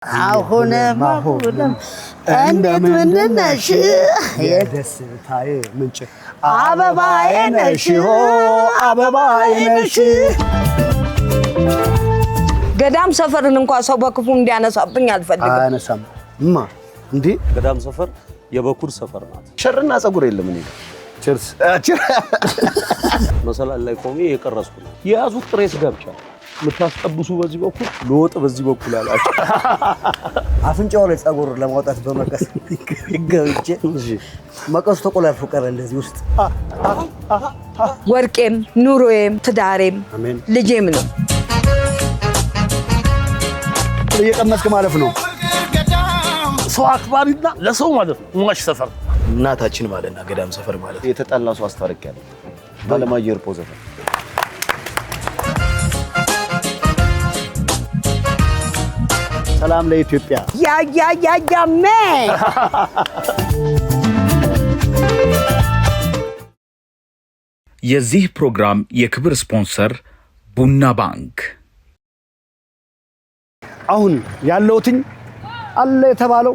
አሁንም እንዴት ነሽ የደስታዬ ምንጭ አበባዬ ነሽ አበባዬ ነሽ። ገዳም ሰፈርን እንኳን ሰው በክፉ እንዲያነሳብኝ አልፈልግም። አያነሳም እንዴ ገዳም ሰፈር የበኩር ሰፈር ናት። ሸርና ጸጉር የለም እኔ ቸርስ መሰላል ላይ ቆሜ የቀረስኩ ነው። የያዙት ጥሬ ስጋ ብቻ ምታስጠብሱ በዚህ በኩል ለወጥ በዚህ በኩል አላችሁ። አፍንጫው ላይ ጸጉር ለማውጣት በመቀስ ይገርጭ መቀስ ተቆላልፎ ቀረ እንደዚህ ውስጥ ወርቄም ኑሮዬም ትዳሬም ልጄም ነው። እየቀመስክ ማለፍ ነው። ሰው አክባሪና ለሰው ማለት ነው። ሙማሽ ሰፈር እናታችን ማለትና ገዳም ሰፈር ማለት የተጣላ ሰው አስታርቅ ያለ ባለማየር ፖዘፈ ሰላም ለኢትዮጵያ ያያያያሜ የዚህ ፕሮግራም የክብር ስፖንሰር ቡና ባንክ። አሁን ያለውትኝ አለ የተባለው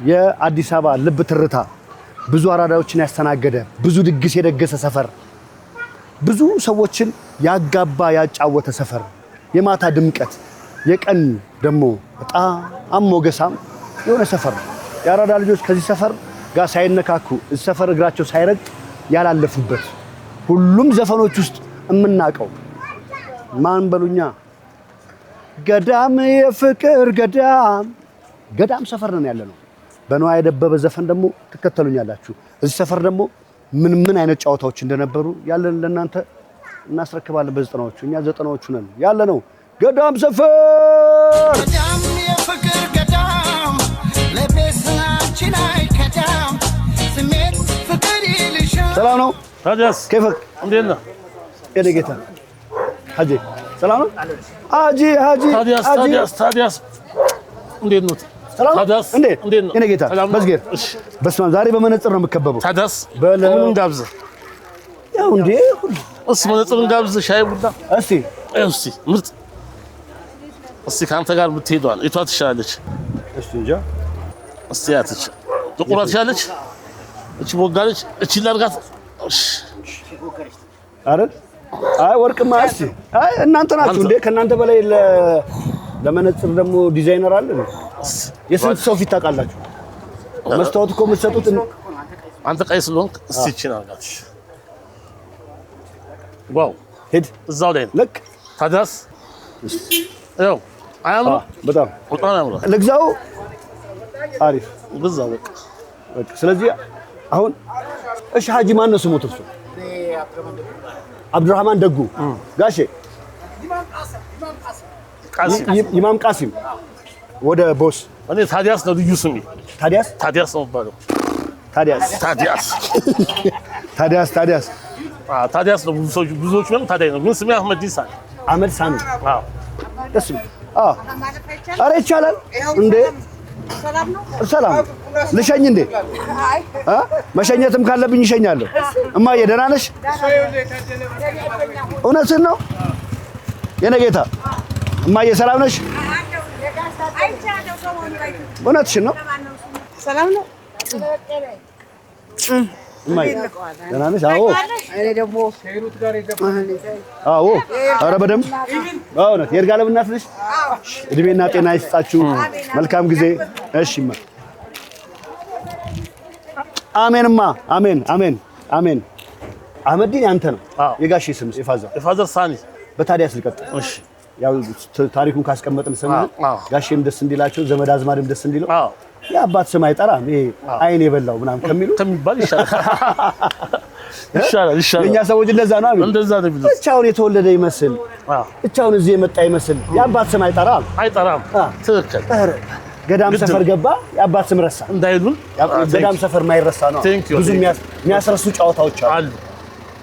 የአዲስ አበባ ልብ ትርታ ብዙ አራዳዎችን ያስተናገደ ብዙ ድግስ የደገሰ ሰፈር ብዙ ሰዎችን ያጋባ ያጫወተ ሰፈር የማታ ድምቀት የቀን ደሞ በጣም ሞገሳም የሆነ ሰፈር ነው። የአራዳ ልጆች ከዚህ ሰፈር ጋር ሳይነካኩ እዚህ ሰፈር እግራቸው ሳይረግ ያላለፉበት ሁሉም ዘፈኖች ውስጥ እምናቀው ማን በሉኛ ገዳም የፍቅር ገዳም ሰፈር ነን ያለነው። በነዋይ ደበበ ዘፈን ደግሞ ትከተሉኛላችሁ። እዚህ ሰፈር ደግሞ ምን አይነት ጫዋታዎች እንደነበሩ ያለን ለእናንተ እናስረክባለን። በዘጠናዎቹ እኛ ዘጠናዎቹ ነን ያለነው። ገዳም ሰፈር ገዳም የፍቅር ገዳም ለቤስናችን አይከዳም ስሜት ፍቅር ይልሻል። ሰላም ነው ታዲያስ ከፈክ እንዴት ነህ የኔ ጌታ ሀጂ ሰላም ነው ሀጂ ታዲያስ እንዴት ነው ታዲያስ እንዴት ነው የኔ ጌታ መስገር በስማም ዛሬ በመነጽር ነው የምከበበው። ታዲያስ ምን ጋብዘ ያው እንዴ መነጽርን ጋብዘ ሻይ ቡና እስቲ ምርጥ እስቲ ካንተ ጋር ብትሄዷል እቷ ትሻለች። እሺ እንጃ እስቲ ያትች ጥቁሯ ትሻለች። እቺ ቦጋለች እቺ ላርጋት አይደል? አይ ወርቅማ እስቲ አይ እናንተ ናችሁ እንዴ ከእናንተ በላይ ለመነጽር ደግሞ ዲዛይነር አለ ነው። የስንት ሰው ፊት ታውቃላችሁ? መስታወት እኮ የምትሰጡት አንተ ቀይ ስለሆንክ እስቲ እቺ ናርጋት። ዋው ሄድ እዛው ላይ ልክ ታዲያስ ያው አያምሩ በጣም አያምሩ ልግዛው አሪፍ ግዛው በቃ ስለዚህ አሁን እሺ ሀጂ ማን ነው ስሞት? እሱ አብዱራህማን ደጉ ጋሼ ኢማም ቃሲም ወደ ቦስ እኔ ታዲያስ ነው ልዩ ስሜ። ታዲያስ ነው ባለው ታዲያስ ነው ብዙዎች ነው ታዲያ ነው ግን ስሜ አህመድ ሳኒ አዎ ደስ ኧረ ይቻላል እንዴ ሰላም ልሸኝ እንዴ መሸኘትም ካለብኝ ይሸኛለሁ። እማዬ ደህና ነሽ? እውነትህን ነው የኔ ጌታ እማዬ ሰላም ነሽ? እውነትሽን ነው ሰላም ነው እማዬ ደህና ነሽ? እኔ ደግሞ ኧረ በደምብ በእውነት የእርጋለም እናት ነሽ? እድሜና ጤና ይስጣችሁ። መልካም ጊዜ። እሺማ አሜንማ አሜን። አህመዲን ያንተ ነው። የጋሼ ስም የፋዘር ሳኒ በታዲያስ ልቀጥል። እሺ ያው ታሪኩን ካስቀመጥን ስም ጋሼም ደስ እንዲላቸው ዘመድ አዝማድም ደስ እንዲለው የአባት ስም አይጠራም። ይሄ አይን የበላው ምናምን ከሚባል ይሻላል። የኛ ሰዎች እንደዛ ነው አሜን። እንደዛ ነው ቢሉ ብቻውን የተወለደ ይመስል ብቻውን እዚህ የመጣ ይመስል የአባት ስም አይጠራም። ትክክል። ገዳም ሰፈር ገባ የአባት ስም ረሳ እንዳይሉን ገዳም ሰፈር ማይረሳ ነው። ብዙ የሚያስረሱ ጫዋታዎች አሉ።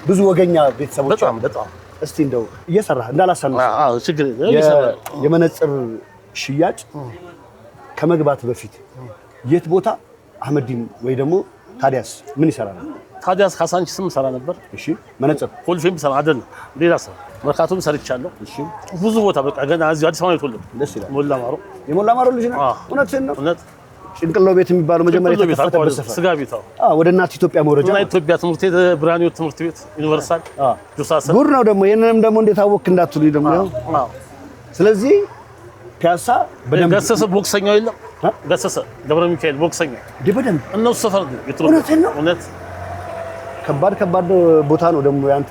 ብዙ ወገኛ ቤተሰቦች በጣም እስቲ እንደው እየሰራህ እንዳላሳነው ችግር የመነጽር ሽያጭ ከመግባት በፊት የት ቦታ አህመዲን ወይ ደግሞ ታዲያስ ምን ይሰራል? ታዲያስ ካሳንቺስም ሰራ ነበር። እሺ መነጽር ኮልፌም ሰራ አይደለም ሌላ ሰራ መርካቶም ሰርቻለሁ። እሺ ብዙ ቦታ በቃ ገና እዚህ አዲስ አበባ የተወለድኩ ደስ ይላል። ሞላ ማሮ የሞላ ማሮ ልጅ ነው። እውነትህን ነው። እውነት ጭንቅሎ ቤት የሚባለው መጀመሪያ የተከፈተበት ሰፈር ስጋ ቤት ወደ እናት ኢትዮጵያ መውረጃ እና ኢትዮጵያ ትምህርት ቤት ብርሃን ሕይወት ትምህርት ቤት ዩኒቨርሳል ጁሳሰ ጉድ ነው ደግሞ ይሄንንም ደግሞ እንዴት አወቅክ እንዳትሉኝ ደግሞ ያው ስለዚህ ፒያሳ በደንብ ገሰሰ ቦክሰኛው የለም ገሰሰ ገብረ ሚካኤል ቦክሰኛው በደንብ እነሱ ሰፈር ነው እውነት ከባድ ቦታ ነው ደግሞ ያንተ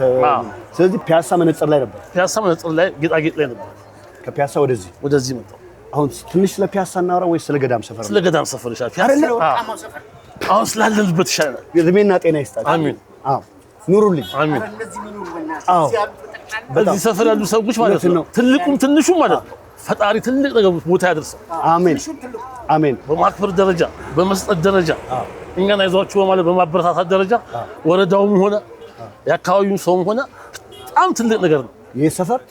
ስለዚህ ፒያሳ መነጽር ላይ ነበር ፒያሳ መነጽር ላይ ጌጣጌጥ ላይ ነበር ከፒያሳ ወደዚህ መጣው አሁን ትንሽ ስለ ፒያሳ እናወራ ወይስ ስለ ገዳም ሰፈር ስለ ገዳም ሰፈር ይሻላል ፒያሳ አሁን ስላለንበት ይሻላል እድሜና ጤና ይስጣችሁ አሜን ኑሩልኝ አሜን በዚህ ሰፈር ያሉ ሰዎች ማለት ነው ትልቁም ትንሹም ማለት ነው ፈጣሪ ትልቅ ነገር ቦታ ያደርሰው አሜን በማክበር ደረጃ በመስጠት ደረጃ እኛን አይዟችሁ በማለት በማበረታታት ደረጃ ወረዳውም ሆነ የአካባቢው ሰውም ሆነ በጣም ትልቅ ነገር ነው ይሄ ሰፈር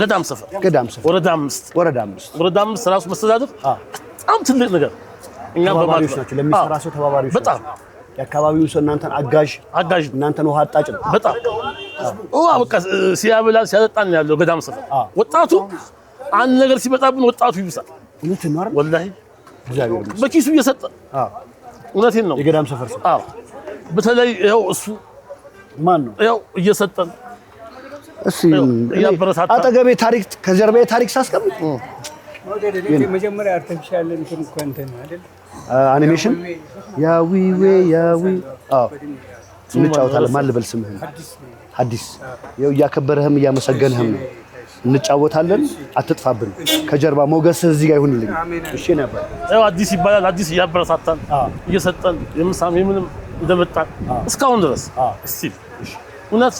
ገዳም ሰፈር ወረዳ 5 ራሱ መስተዳድር በጣም ትልቅ ነገር እኛ ተባባሪዎች ናቸው ለሚሰራ ሰው ተባባሪዎች በጣም የአካባቢው ሰው እናንተን አጋዥ እናንተን ውሃ አጣጭ ነው በጣም በቃ ሲያበላል ሲያጠጣን ያለው ገዳም ሰፈር ወጣቱ አንድ ነገር ሲመጣብን ወጣቱ ይብሳል እውነቴን ነው አይደል ወላሂ እግዚአብሔር ይመስገን በኪሱ እየሰጠ እውነቴን ነው የገዳም ሰፈር ሰው በተለይ ያው እሱ ማን ነው ያው እየሰጠን እሺ አጠገቤ ታሪክ ከጀርባዬ ታሪክ ሳስቀምጥ መጀመሪያ አርቲፊሻል እንትን እኮ እንትን አይደል አኒሜሽን ያዊዌ እንጫወታለን ማን ልበል ስምህን ሐዲስ ያው እያከበረህም እያመሰገንህም ነው እንጫወታለን አትጥፋብን ከጀርባ ሞገስህ እዚህ ጋር ይሁንልኝ እሺ ነበር ያው አዲስ ይባላል አዲስ እያበረታታን እየሰጠን የምሳም የምንም እንደመጣን እስካሁን ድረስ እስቲ እውነት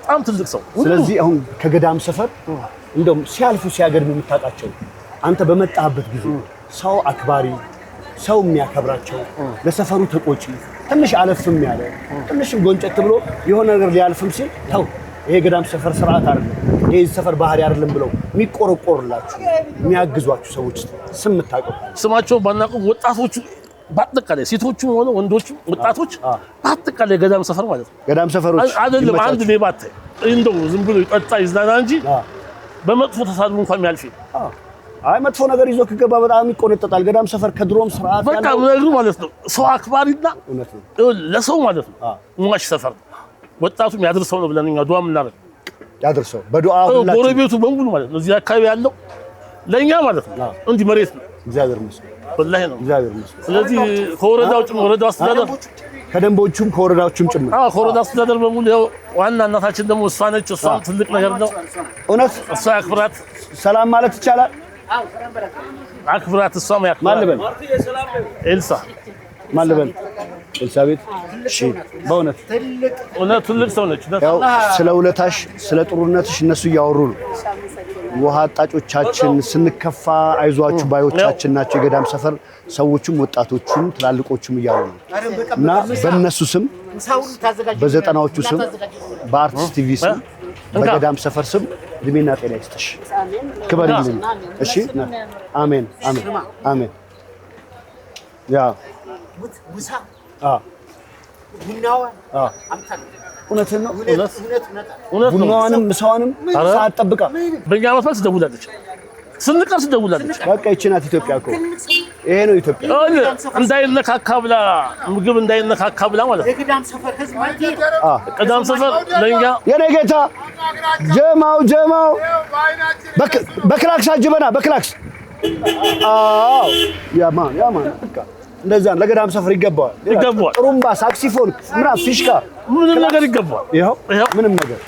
በጣም ትልቅ ሰው ስለዚህ አሁን ከገዳም ሰፈር እንደውም ሲያልፉ ሲያገድሙ የምታውቃቸው አንተ በመጣህበት ጊዜ ሰው አክባሪ ሰው የሚያከብራቸው ለሰፈሩ ተቆጪ ትንሽ አለፍም ያለ ትንሽም ጎንጨት ብሎ የሆነ ነገር ሊያልፍም ሲል ተው ይሄ ገዳም ሰፈር ስርዓት አይደለም ይሄ ሰፈር ባህሪ አይደለም ብለው የሚቆረቆርላችሁ የሚያግዟችሁ ሰዎች ስም የምታውቀው ስማቸው ባናውቀው ወጣቶቹ በአጠቃላይ ሴቶቹም ሆነ ወንዶቹም ወጣቶች በአጠቃላይ ገዳም ሰፈር ማለት ነው ገዳም ሰፈሮች አይደለም አንድ ሌባ አታይ እንደው ዝም ብሎ ይጠጣ ይዝናና እንጂ በመጥፎ ተሳድቦ እንኳን የሚያልፍ አይ መጥፎ ነገር ይዞ ከገባ በጣም ይቆነጠጣል ገዳም ሰፈር ከድሮም ስርዓት በቃ ምነግሩ ማለት ነው ሰው አክባሪና ለሰው ማለት ነው ሙማሽ ሰፈር ወጣቱም ያድርሰው ነው ብለን እኛ ዱዓ ምናረግ ያድርሰው በዱዓ ሁላችን ጎረቤቱ በሙሉ ማለት ነው እዚህ አካባቢ ያለው ለኛ ማለት ነው እንዲህ መሬት ነው እግዚአብሔር ይመስገን ወላሂ ነው እግዚአብሔር ይመስገን ስለዚህ ከወረዳው ጭምር ወረዳው አስተዳደር ከደንቦቹም ከወረዳዎቹም ጭምር ከወረዳው አስተዳደር በሙሉ ያው ዋና እናታችን ደግሞ እሷ ነች እሷም ትልቅ ነገር ነው እውነት እሷ ያክብራት ሰላም ማለት ይቻላል አክብራት እሷም ያክብራት ማልበል ኤልሳ ማልበል ኤልሳቤት እሺ በእውነት ትልቅ ሰው ነች ያው ስለ ውለታሽ ስለ ጥሩነትሽ እነሱ እያወሩ ነው ውሃ አጣጮቻችን ስንከፋ አይዟችሁ ባዮቻችን ናቸው የገዳም ሰፈር ሰዎችም ወጣቶችም ትላልቆችም እያሉ ነው እና በእነሱ ስም በዘጠናዎቹ ስም በአርቲስት ቲቪ ስም በገዳም ሰፈር ስም እድሜና ጤና ይስጥሽ ክበርልኝ እሺ አሜን አሜን ያ እውነትን ነው ቡናዋንም ምሳዋንም ሰዓት ጠብቃ በእኛ መስመር ትደውላለች ስንቀር ትደውላለች በቃ ይህች ናት ኢትዮጵያ እኮ ይሄ ነው ኢትዮጵያ እንዳይነካካ ብላ ምግብ እንዳይነካካ ብላ ማለት ነው ገዳም ሰፈር ለእኛ የኔ ጌታ ጀማው በክላክስ አጅበና በክላክስ ያማን በቃ እንደዛ ለገዳም ሰፈር ይገባዋል ጥሩምባ ሳክሲፎን ምናምን ፊሽካ ምንም ነገር ይገባዋል ይሄው ምንም ነገር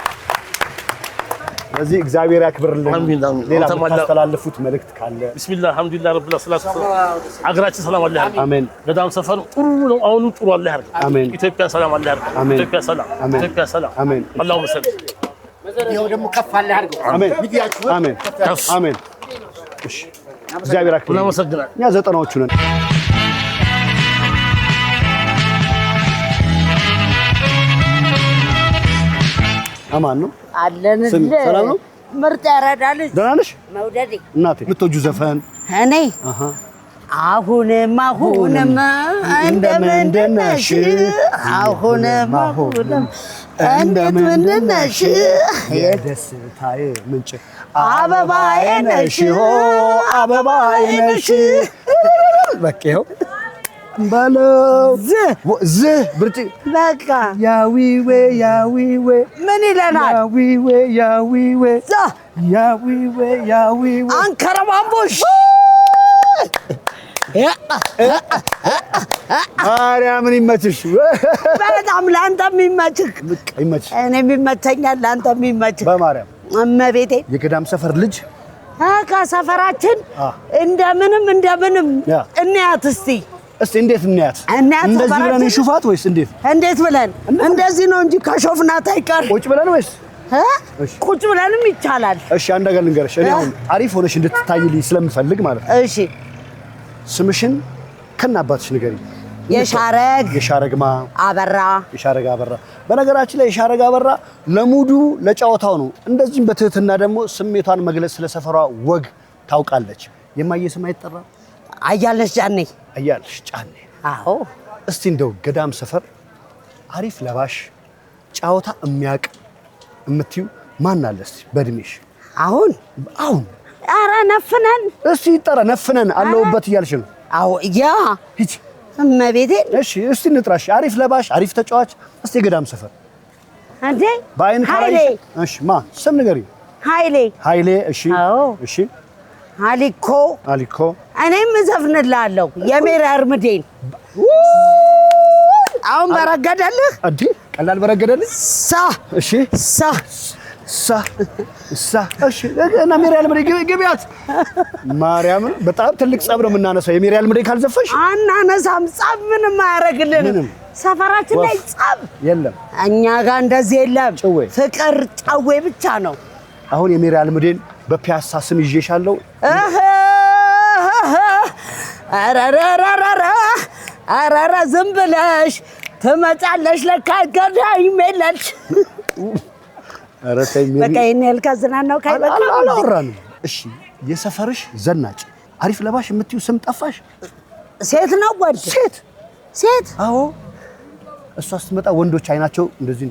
ስለዚህ እግዚአብሔር ያክብርልን ሌላ የምታስተላልፉት መልእክት ካለ ቢስሚላህ አልሐምዱሊላህ ረብል ዓለሚን አገራችን ሰላም አላህ ያርግ አሜን ገዳም ሰፈር ጥሩ ነው አሁንም ጥሩ አላህ ያርግ አሜን ኢትዮጵያ ሰላም አላህ ያርግ ኢትዮጵያ ሰላም አሜን አላሁመ ሰል ይሄው ደግሞ ከፍ አላህ ያርግ አሜን አሜን እሺ እግዚአብሔር ያክብርልን እናመሰግናለን እኛ ዘጠናዎቹ ነን አማን ነው አለን ሰላም ነው ምርጥ ያራዳልሽ ደህና ነሽ መውደዴ እናቴ የምትወጂው ዘፈን እኔ አሁንም እንደምንድን ነሽ አሁንም እንደምንድን ነሽ የደስታዬ ምንጭ አበባዬ ነሽ አበባዬ ነሽ በቃ ይኸው በለው ዝህ ብርጭ በቃ ያዊዌ ምን ይለናል ያዊዌ አንከረባቦሽ ማርያምን ይመችሽ በጣም ለአንተ የሚመችህ ይመችሽ እኔም ይመቸኛል ለአንተ የሚመችህ በማርያም እመቤቴ የገዳም ሰፈር ልጅ ከሰፈራችን እንደምንም እንያት እስቲ እንዴት እንያት እንደዚህ ብለን እንሹፋት ወይስ እንዴት ብለን እንደዚህ ነው እንጂ ከሾፍናት አይቀር ቁጭ ብለን ወይስ ቁጭ ብለንም ይቻላል እሺ አንድ ነገር ልንገርሽ እኔ አሁን አሪፍ ሆነሽ እንድትታይልኝ ስለምፈልግ ማለት ነው እሺ ስምሽን ከናባትሽ ንገሪ የሻረግማ አበራ በነገራችን ላይ የሻረግ አበራ ለሙዱ ለጫወታው ነው እንደዚህም በትህትና ደግሞ ስሜቷን መግለጽ ስለሰፈሯ ወግ ታውቃለች የማየ ስም አይጠራ አያለሽ ጫኔ አዎ እስቲ እንደው ገዳም ሰፈር አሪፍ ለባሽ ጫወታ የሚያቅ እምትዩ ማን አለ እስቲ በእድሜሽ አሁን ኧረ ነፍነን እስቲ ይጠራ ነፍነን አለውበት እያልሽ ነው አዎ ያ ሂጂ እመቤቴ እሺ እስቲ እንጥራሽ አሪፍ ለባሽ አሪፍ ተጫዋች እስቲ ገዳም ሰፈር እንዴ ባይን ካራይ እሺ ማ ስም ንገሪ ኃይሌ እሺ እሺ አሊኮ እኔም እዘፍንልሃለሁ የሜሪ አርምዴን አሁን በረገደልህ አዲ ቀላል በረገደልህ እሺ እሺ እና ሜሪ አልምዴ ግቢያት ማርያምን በጣም ትልቅ ጸብ ነው የምናነሳው የሜሪ አልምዴ ካልዘፈሽ አናነሳም ጸብ ምንም አያረግልንም ሰፈራችን ላይ ጸብ የለም እኛ ጋር እንደዚህ የለም ፍቅር ጨዌ ብቻ ነው አሁን የሜሪ አልምዴን በፒያሳ ስም ይዤሻለሁ አራራ ዝም ብለሽ ትመጫለሽ ለካ ገዳይ ሜለሽ በቃ ይሄን ያልካዝናናው ካይበቃ አላወራንም እሺ የሰፈርሽ ዘናጭ አሪፍ ለባሽ የምትዩ ስም ጠፋሽ ሴት ነው ወድ ሴት አዎ እሷ ስትመጣ ወንዶች አይናቸው እንደዚህ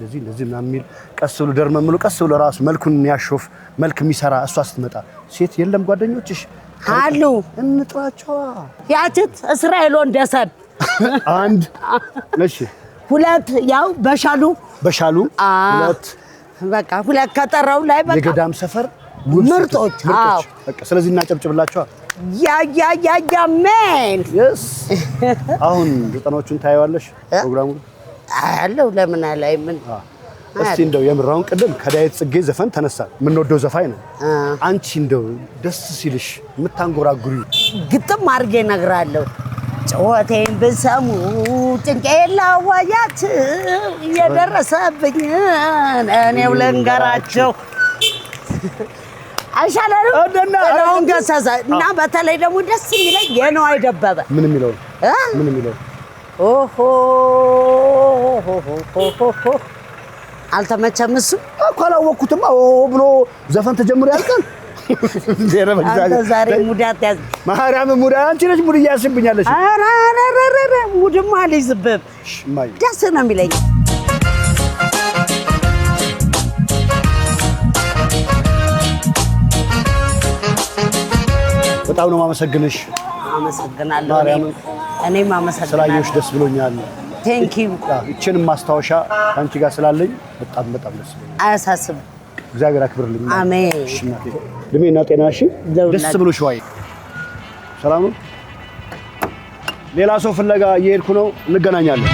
ምናምን የሚል ቀስ ብሎ ደርመምሎ ቀስ ብሎ ራሱ መልኩን ያሾፍ መልክ የሚሰራ እሷ ስትመጣ ሴት የለም ጓደኞችሽ አሉ እንጥራቸው ያችት እስራኤል ወንደሰን አንድ እሺ ሁለት ያው በሻሉ ሁለት በቃ ሁለት ከጠራው ላይ በቃ የገዳም ሰፈር ምርጦች አዎ በቃ ስለዚህ እናጨብጭብላችሁ ያ ሜን yes አሁን ዘጠናዎቹን ታየዋለሽ ፕሮግራሙ አለው ለምን አላይ ምን እስቲ እንደው የምራውን ቅድም ከዳዊት ጽጌ ዘፈን ተነሳ የምንወደው ዘፋኝ ነው አንቺ እንደው ደስ ሲልሽ የምታንጎራጉሪው ግጥም አድርጌ እነግራለሁ ጨዋታዬን ብሰሙ ጭንቄን ላዋያችሁ እየደረሰብኝ እኔው ልንገራቸው አይሻለንም ጥላሁን ገሰሰ እና በተለይ ደግሞ ደስ የሚለኝ የነዋይ ደበበ ምን የሚለው ኦሆ አልተመቸም እሱ እኮ አላወቅኩትም ብሎ ዘፈን ተጀምሮ ያልቃል አንተ ዛሬ ሙዳት ያዝ ማርያም ሙዳ አንቺ ነሽ ሙድ እያስብኛለሽ ኧረ ሙድማ አልይዝብህም ደስ ነው የሚለኝ በጣም ነው ማመሰግንሽ አመሰግናለሁ ማርያም እኔም አመሰግናለሁ ስላየሽ ደስ ብሎኛል ቴንክ ዩ እቺንም ማስታወሻ አንቺ ጋር ስላለኝ በጣም ደስ ብሎኛል አያሳስብ እግዚአብሔር አክብርልኝ አሜን እሺ እናቴ ድሜና ጤናሽ ደስ ብሎሽ ዋይ ሰላም ነው ሌላ ሰው ፍለጋ እየሄድኩ ነው እንገናኛለን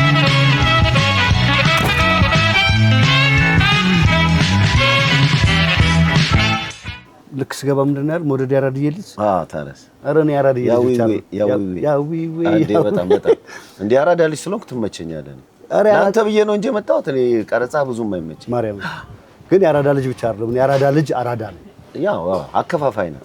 ልክ ስገባ ምንድን ነው ያል ሞደድ ያራድዬ ልጅ ታረስ ኧረ እኔ ያራድዬ ልጅ ያዊዊ በጣም እንደ ያራዳ ልጅ ስለሆንክ ትመቸኛለህ ለአንተ ብዬ ነው እንጂ የመጣሁት እኔ ቀረጻ ብዙም አይመችም ማርያም ግን ያራዳ ልጅ ብቻ አይደለም ያራዳ ልጅ አራዳ ነው ያው አከፋፋይ ነው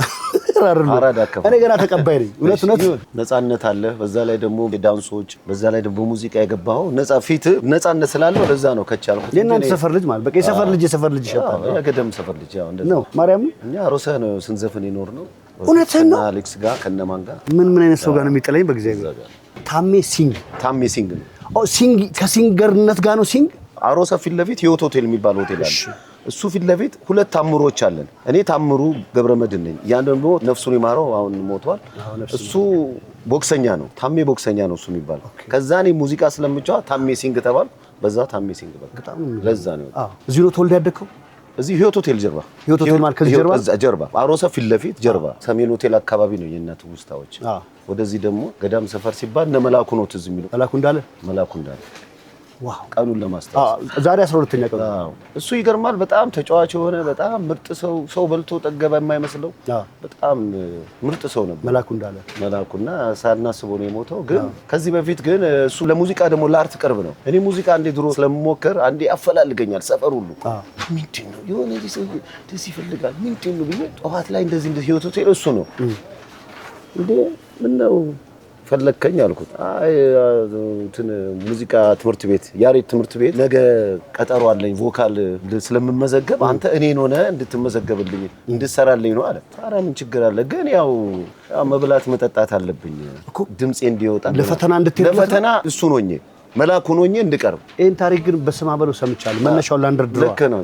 አራዳ አከፋፋይ እኔ ገና ተቀባይ ነኝ እውነት ነፃነት አለ በዛ ላይ ደግሞ ዳንሶች በዛ ላይ ደግሞ ሙዚቃ የገባው ነፃ ፊት ነፃነት ስላለው ለዛ ነው ከቻልኩት የእናንተ ሰፈር ልጅ ማለት በቃ የሰፈር ልጅ ይሸጣል የገደም ሰፈር ልጅ ያው እንደዛ ነው ማርያም እኛ ሮሰ ነው ስንዘፍን ይኖር ነው እውነትህን ነው? አሌክስ ጋር ከነማን ጋር ምን አይነት ሰው ጋር ነው የሚጠለኝ? በእግዚአብሔር ታሜ ሲንግ ነው። ሲንግ ከሲንገርነት ጋር ነው። ሲንግ አሮሰ ፊት ለፊት ህይወት ሆቴል የሚባል ሆቴል አለ። እሱ ፊት ለፊት ሁለት ታምሮች አለን። እኔ ታምሩ ገብረመድህን ነኝ። ያን ደግሞ ነፍሱን ይማረው አሁን ሞቷል። እሱ ቦክሰኛ ነው። ታሜ ቦክሰኛ ነው እሱ የሚባል። ከዛ እኔ ሙዚቃ ስለምጫወት ታሜ ሲንግ ተባል። በዛ ታሜ ሲንግ በቃ ለዛ ነው። እዚህ ነው ተወልደ ያደግከው? እዚህ ህይወት ሆቴል ጀርባ። ህይወት ሆቴል ማለት ከዚህ ጀርባ አሮሰ ፊት ለፊት ጀርባ ሰሜን ሆቴል አካባቢ ነው የእናት ውስታዎች። ወደዚህ ደግሞ ገዳም ሰፈር ሲባል እነ መላኩ ነው ትዝ የሚለው። መላኩ እንዳለ ዋው! ቀኑን ለማስታወስ ዛሬ 12ኛ ቀኑ። እሱ ይገርማል። በጣም ተጫዋች የሆነ በጣም ምርጥ ሰው በልቶ ጠገበ የማይመስለው በጣም ምርጥ ሰው ነበር መላኩና ሳናስበው ነው የሞተው። ግን ከዚህ በፊት ግን እሱ ለሙዚቃ ደግሞ ለአርት ቅርብ ነው። እኔ ሙዚቃ አንዴ ድሮ ስለምሞክር አንዴ ያፈላልገኛል ሰፈር ሁሉ። ምንድነው የሆነ ሰው ደስ ይፈልጋል ምንድነው ብዬ ጠዋት ላይ እንደዚህ ህይወት ሆቴል እሱ ነው እንዴ ምን ነው ፈለከኝ አልኩት። አይ እንትን ሙዚቃ ትምህርት ቤት ያሬድ ትምህርት ቤት ነገ ቀጠሮ አለኝ ቮካል ስለምመዘገብ አንተ እኔን ሆነ እንድትመዘገብልኝ እንድሰራልኝ ነው አለ። ኧረ ምን ችግር አለ ግን ያው መብላት መጠጣት አለብኝ ድምጼ እንዲወጣ ለፈተና እሱ ነኝ መላኩ ነኝ እንድቀርብ። ይሄን ታሪክ ግን በስማ በለው ሰምቻለሁ። መነሻው ላንደርድሮ ልክ ነው።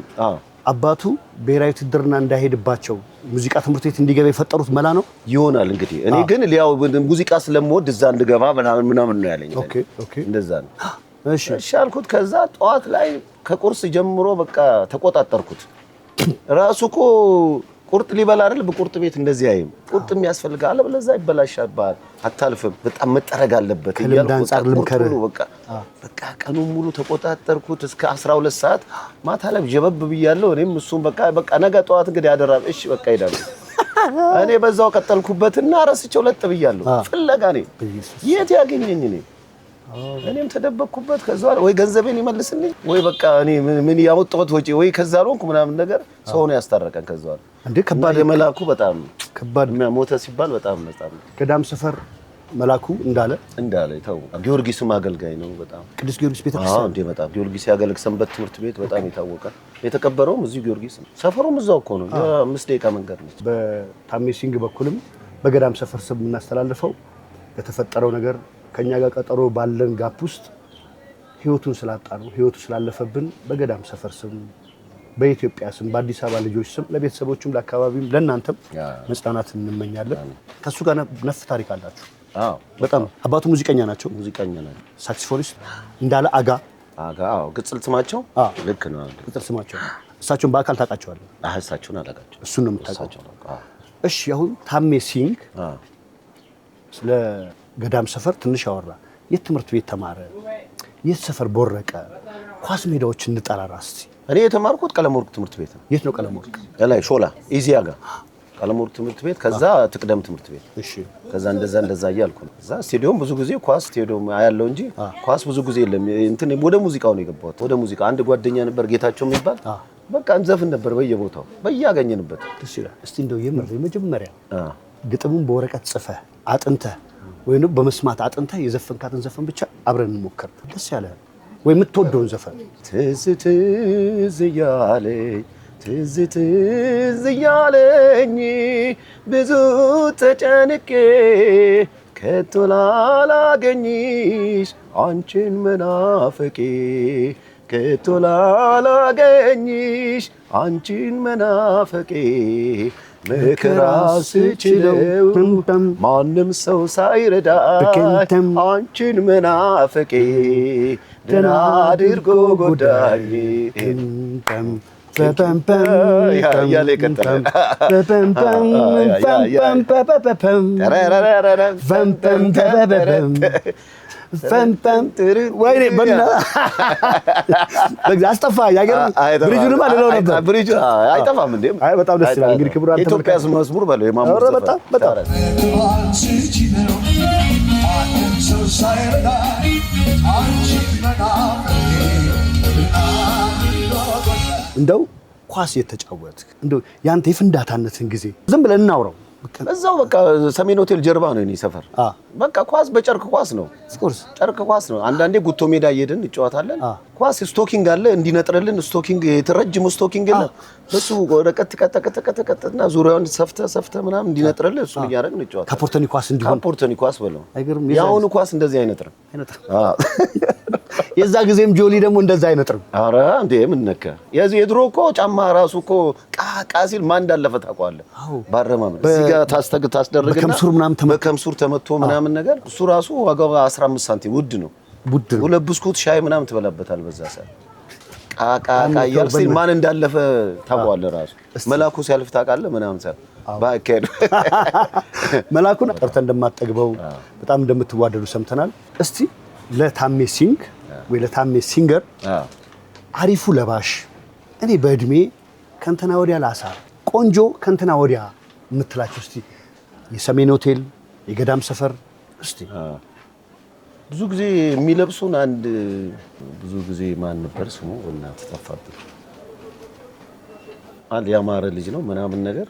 አባቱ ብሔራዊ ውትድርና እንዳይሄድባቸው ሙዚቃ ትምህርት ቤት እንዲገባ የፈጠሩት መላ ነው ይሆናል እንግዲህ። እኔ ግን ያው ሙዚቃ ስለምወድ እዛ እንድገባ ምናምን ነው ያለኝ። ኦኬ እንደዛ ነው። እሺ አልኩት። ከዛ ጠዋት ላይ ከቁርስ ጀምሮ በቃ ተቆጣጠርኩት። ራሱ እኮ ቁርጥ ሊበላ አይደል? በቁርጥ ቤት እንደዚህ አይም ቁርጥ የሚያስፈልጋል ለዛ ይበላሻባል። አታልፍም በጣም መጠረግ አለበት እያልኩ በቃ ቀኑን ሙሉ ተቆጣጠርኩት እስከ 12 ሰዓት ማታ ላይ ጀበብ ብያለሁ። እኔም እሱም በቃ ነገ ጠዋት እንግዲህ ያደራል። እሺ በቃ ሄዳለሁ። እኔ በዛው ቀጠልኩበትና ረስቼው ለጥ ብያለሁ። ፍለጋ ነኝ የት ያገኘኝ ነኝ እኔም ተደበቅኩበት። ከዛ ወይ ገንዘቤን ይመልስልኝ ወይ በቃ እኔ ምን ያወጣሁት ወጪ ወይ ከዛ አልሆንኩ ምናምን ነገር ሰው ነው ያስታረቀን። ከዛ እንዴ ከባድ መላኩ በጣም ከባድ ሞተ ሲባል በጣም ነጣም ገዳም ሰፈር መላኩ እንዳለ ይታው ጊዮርጊስም አገልጋይ ነው። በጣም ቅዱስ ጊዮርጊስ ቤተክርስቲያን እንዴ በጣም ጊዮርጊስ ያገለግል ሰንበት ትምህርት ቤት በጣም የታወቀ የተቀበረውም እዚህ ጊዮርጊስ ነው። ሰፈሩም እዛው እኮ ነው። የ5 ደቂቃ መንገድ ነው። በታሜ ሲንግ በኩልም በገዳም ሰፈር ስም እናስተላልፈው የተፈጠረው ነገር ከኛ ጋር ቀጠሮ ባለን ጋፕ ውስጥ ህይወቱን ስላጣ ነው ህይወቱ ስላለፈብን በገዳም ሰፈር ስም በኢትዮጵያ ስም በአዲስ አበባ ልጆች ስም ለቤተሰቦቹም ለአካባቢም ለእናንተም መጽናናት እንመኛለን። ከሱ ጋር ነፍ ታሪክ አላችሁ? በጣም አባቱ ሙዚቀኛ ናቸው። ሳክሲፎኒስት እንዳለ አጋ ቅጽል ስማቸው ልክ ነው። ቅጽል ስማቸው እሳቸውን በአካል ታውቃቸዋለህ? እሳቸውን አላውቃቸውም። እሱን ነው የምታውቃቸው? እሺ አሁን ታሜ ሲንግ ስለ ገዳም ሰፈር ትንሽ አወራ። የት ትምህርት ቤት ተማረ? የት ሰፈር ቦረቀ? ኳስ ሜዳዎች እንጠራራ እስቲ። እኔ የተማርኩት ቀለምወርቅ ትምህርት ቤት ነው። የት ነው ቀለምወርቅ? ላይ ሾላ ኢዚያ ጋር ቀለምወርቅ ትምህርት ቤት፣ ከዛ ትቅደም ትምህርት ቤት። እሺ ከዛ እንደዛ እያልኩ ነው። ከዛ ስቴዲዮም ብዙ ጊዜ ኳስ ስቴዲዮም ያለው እንጂ ኳስ ብዙ ጊዜ የለም። እንትን ወደ ሙዚቃው ነው የገባሁት። ወደ ሙዚቃ አንድ ጓደኛ ነበር ጌታቸው የሚባል በቃ እንዘፍን ነበር በየቦታው በያገኘንበት። ደስ ይላል። እስቲ እንደው የመጀመሪያ ግጥሙን በወረቀት ጽፈህ አጥንተህ ወይ ነው በመስማት አጥንተህ የዘፈንካትን ዘፈን ብቻ አብረን እንሞክር። ደስ ያለ ወይ የምትወደውን ዘፈን። ትዝ እያለኝ ብዙ ተጨንቄ ከቶ ላላገኝሽ አንቺን መናፈቄ ከቶ ላላገኝሽ አንቺን መናፈቄ መከራ ስችለው ማንም ሰው ሳይረዳ አንቺን መናፈቄ ደህና አድርጎ ጎዳኝ። ያለ ይቀጥላል። ወይኔ አስጠፋ ያገር ብሪጁንም አልለው ነበር። ብሪጁ አይጠፋም እንዴ? አይ በጣም ደስ ይላል። እንግዲህ ክብሩ አንተ ኢትዮጵያ መዝሙር በለው የማሙር በጣም እንደው ኳስ የተጫወትክ እንደው ያንተ የፍንዳታነትን ጊዜ ዝም ብለን እናውራው። እዛው በቃ ሰሜን ሆቴል ጀርባ ነው የኔ ሰፈር። በቃ ኳስ በጨርቅ ኳስ ነው ስፖርት ጨርቅ ኳስ ነው አንዳንዴ ጉቶ ሜዳ እየሄድን እንጫወታለን ኳስ ስቶኪንግ አለ እንዲነጥርልን ስቶኪንግ የተረጅም ስቶኪንግ አለ በሱ ወረቀት ቀጠቀጠቀጠና ዙሪያውን ሰፍተ ምናምን እንዲነጥርልን እሱ እያደረግን እንጫወታለን ካፖርተኒ ኳስ እንዲሆን ካፖርተኒ ኳስ በለው ያውኑ ኳስ እንደዚህ አይነጥርም የዛ ጊዜም ጆሊ ደግሞ እንደዛ አይነጥርም አረ እንዴ ምን ነካ የዚህ የድሮ እኮ ጫማ ራሱ እኮ ቃቃሲል ማን እንዳለፈ ታውቀዋለህ ባረማም እዚህ ጋር ታስደርግና በከምሱር ተመቶ ምናምን ነገር እሱ ራሱ ዋጋው 15 ሳንቲም ውድ ነው ሁለት ብስኩት ሻይ ምናምን ትበላበታል በዛ ሰዓት ቃቃ ያርሲል ማን እንዳለፈ ታውቀዋለህ ራሱ መላኩ ሲያልፍ ታውቃለህ ምናምን ሰዓት ባከለ መላኩን ጠርተን እንደማትጠግበው በጣም እንደምትዋደዱ ሰምተናል እስቲ ለታሜ ሲንግ ወይ ለታሜ ሲንገር አሪፉ ለባሽ እኔ በእድሜ ከንተና ወዲያ ላሳር ቆንጆ ከንተና ወዲያ የምትላችሁ እስቲ የሰሜን ሆቴል የገዳም ሰፈር እስቲ ብዙ ጊዜ የሚለብሱን አንድ ብዙ ጊዜ ማን ነበር ስሙ እናት ተፋጥቶ አንድ ያማረ ልጅ ነው ምናምን ነገር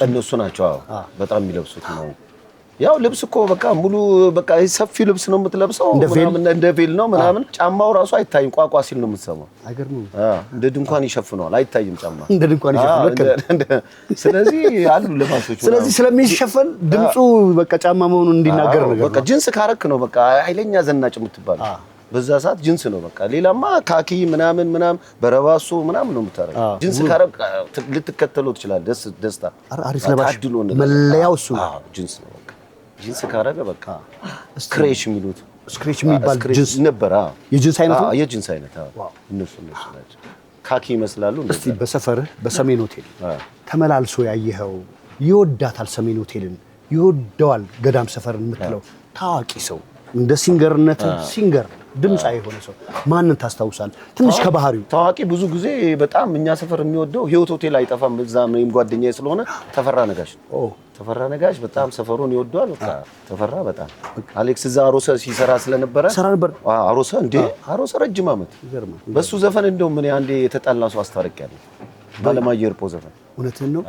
እነሱ ናቸው በጣም የሚለብሱት ነው ያው ልብስ እኮ በቃ ሙሉ በቃ ሰፊ ልብስ ነው የምትለብሰው ምናምን እንደ ቬል ነው ምናምን ጫማው ራሱ አይታይም ቋቋ ሲል ነው የምትሰማው አይገርምም እንደ ድንኳን ይሸፍነዋል አይታይም ጫማ እንደ ድንኳን ይሸፍናል ስለዚህ አሉ ለባሾች ስለዚህ ስለሚሸፈን ድምጹ በቃ ጫማ መሆኑን እንዲናገር ነገር በቃ ጂንስ ካረክ ነው በቃ ኃይለኛ ዘናጭ የምትባል በዛ ሰዓት ጂንስ ነው በቃ ሌላማ ካኪ ምናምን በረባሶ ምናምን ነው የምታረገው ጂንስ ካረክ ልትከተለው ትችላለህ ደስታ አሪፍ ለባሽ መለያው እሱ ጂንስ ነው ጂንስ ካረገ በቃ ስክሬች የሚሉት ስክሬች የሚባል ጂንስ ነበር የጂንስ አይነት ነው የጂንስ አይነት እነሱ ናቸው ካኪ ይመስላሉ እስቲ በሰፈርህ በሰሜን ሆቴል ተመላልሶ ያየኸው ይወዳታል ሰሜን ሆቴልን ይወደዋል ገዳም ሰፈርን የምትለው ታዋቂ ሰው እንደ ሲንገርነት ሲንገር ድምጻ የሆነ ሰው ማንን ታስታውሳለህ ትንሽ ከባህሪው ታዋቂ ብዙ ጊዜ በጣም እኛ ሰፈር የሚወደው ህይወት ሆቴል አይጠፋም እዛ ምንም ጓደኛዬ ስለሆነ ተፈራ ነጋሽ ተፈራ ነጋሽ በጣም ሰፈሩን ይወደዋል በቃ ተፈራ በጣም አሌክስ እዛ አሮሰ ሲሰራ ስለነበረ አሮሰ እንዴ አሮሰ ረጅም አመት ይገርማል በሱ ዘፈን እንደው ምን አንዴ የተጣላ ሰው አስታርቂያለሁ ባለማየሁ እርፖ ዘፈን እውነትን ነው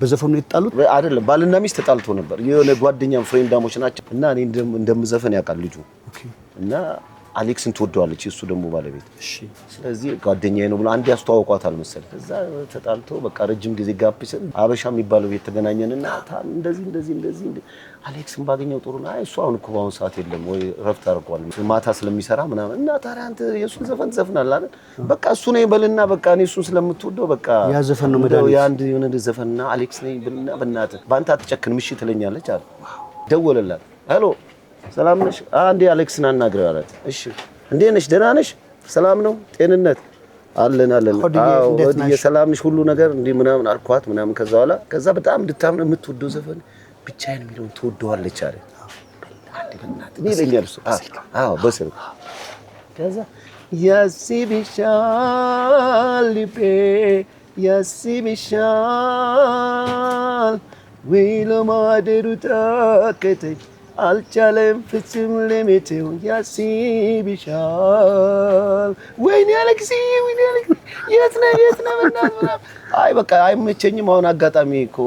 በዘፈኑ የተጣሉት አይደለም ባልና ሚስት ተጣልቶ ነበር የሆነ ጓደኛም ፍሬንዳሞች ናቸው እና እኔ እንደምዘፈን ያውቃል ልጁ እና አሌክስን ትወደዋለች እሱ ደግሞ ባለቤት እሺ ስለዚህ ጓደኛዬ ነው ብሎ አንዴ ያስተዋወቋታል መሰለኝ እዛ ተጣልቶ በቃ ረጅም ጊዜ ጋፕስን አበሻ የሚባለው ቤት ተገናኘንና እንደዚህ አሌክስን ባገኘው ጥሩ ነው አይ እሱ አሁን እኮ ባሁን ሰዓት የለም ወይ ረፍት አርቋል ማታ ስለሚሰራ ምናምን እና ታዲያ አንተ የሱን ዘፈን ትዘፍናለህ አይደል በቃ እሱ ነው ይበልና በቃ እኔ እሱን ስለምትወደው በቃ ያ ዘፈን ነው መዳን ያንድ የሆነ ዘፈንና አሌክስ ነኝ ብልና በእናትህ ባንተ አትጨክን ምሽ ትለኛለች አለ ደወለላት ሄሎ ሰላም ነሽ አንዴ አሌክስን አናግረው አላት እሺ እንዴት ነሽ ደህና ነሽ ሰላም ነው ጤንነት አለን ወዲየ ሰላም ነሽ ሁሉ ነገር እንዴ ምናምን አልኳት ምናምን ከዛ በጣም እንድታምነ የምትወደው ዘፈን ብቻዬን የሚለውን ትወደዋለች አለ አንዴ በእናትህ እኔ ለኛል እሱ በስልክ ከዛ ያሲብሻል ልቤ ያሲብሻል ወይሎ ማደሩ ታከተች አልቻለም ፍጹም ለሜቴው ያሲብሻል ወይኔ አሌክስ የት ነህ በእናትህ አይ በቃ አይመቸኝም አሁን አጋጣሚ እኮ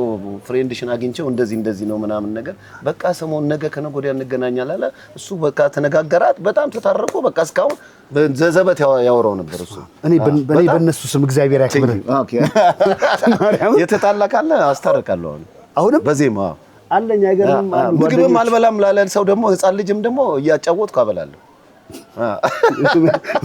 ፍሬንድሽን አግኝቼው እንደዚህ ነው ምናምን ነገር በቃ ሰሞን ነገ ከነገ ወዲያ እንገናኛለን አለ እሱ በቃ ተነጋገራት በጣም ተታረቁ በቃ እስካሁን ዘዘበት ያወራው ነበር እሱ እኔ በእነሱ ስም እግዚአብሔር ያክብር ኦኬ የተጣላ ካለ አስታርቃለሁ አሁንም በዜማ አለኛ አይገርም ምግብም አልበላም ላለ ሰው ደግሞ ህፃን ልጅም ደግሞ እያጫወትኩ አበላለሁ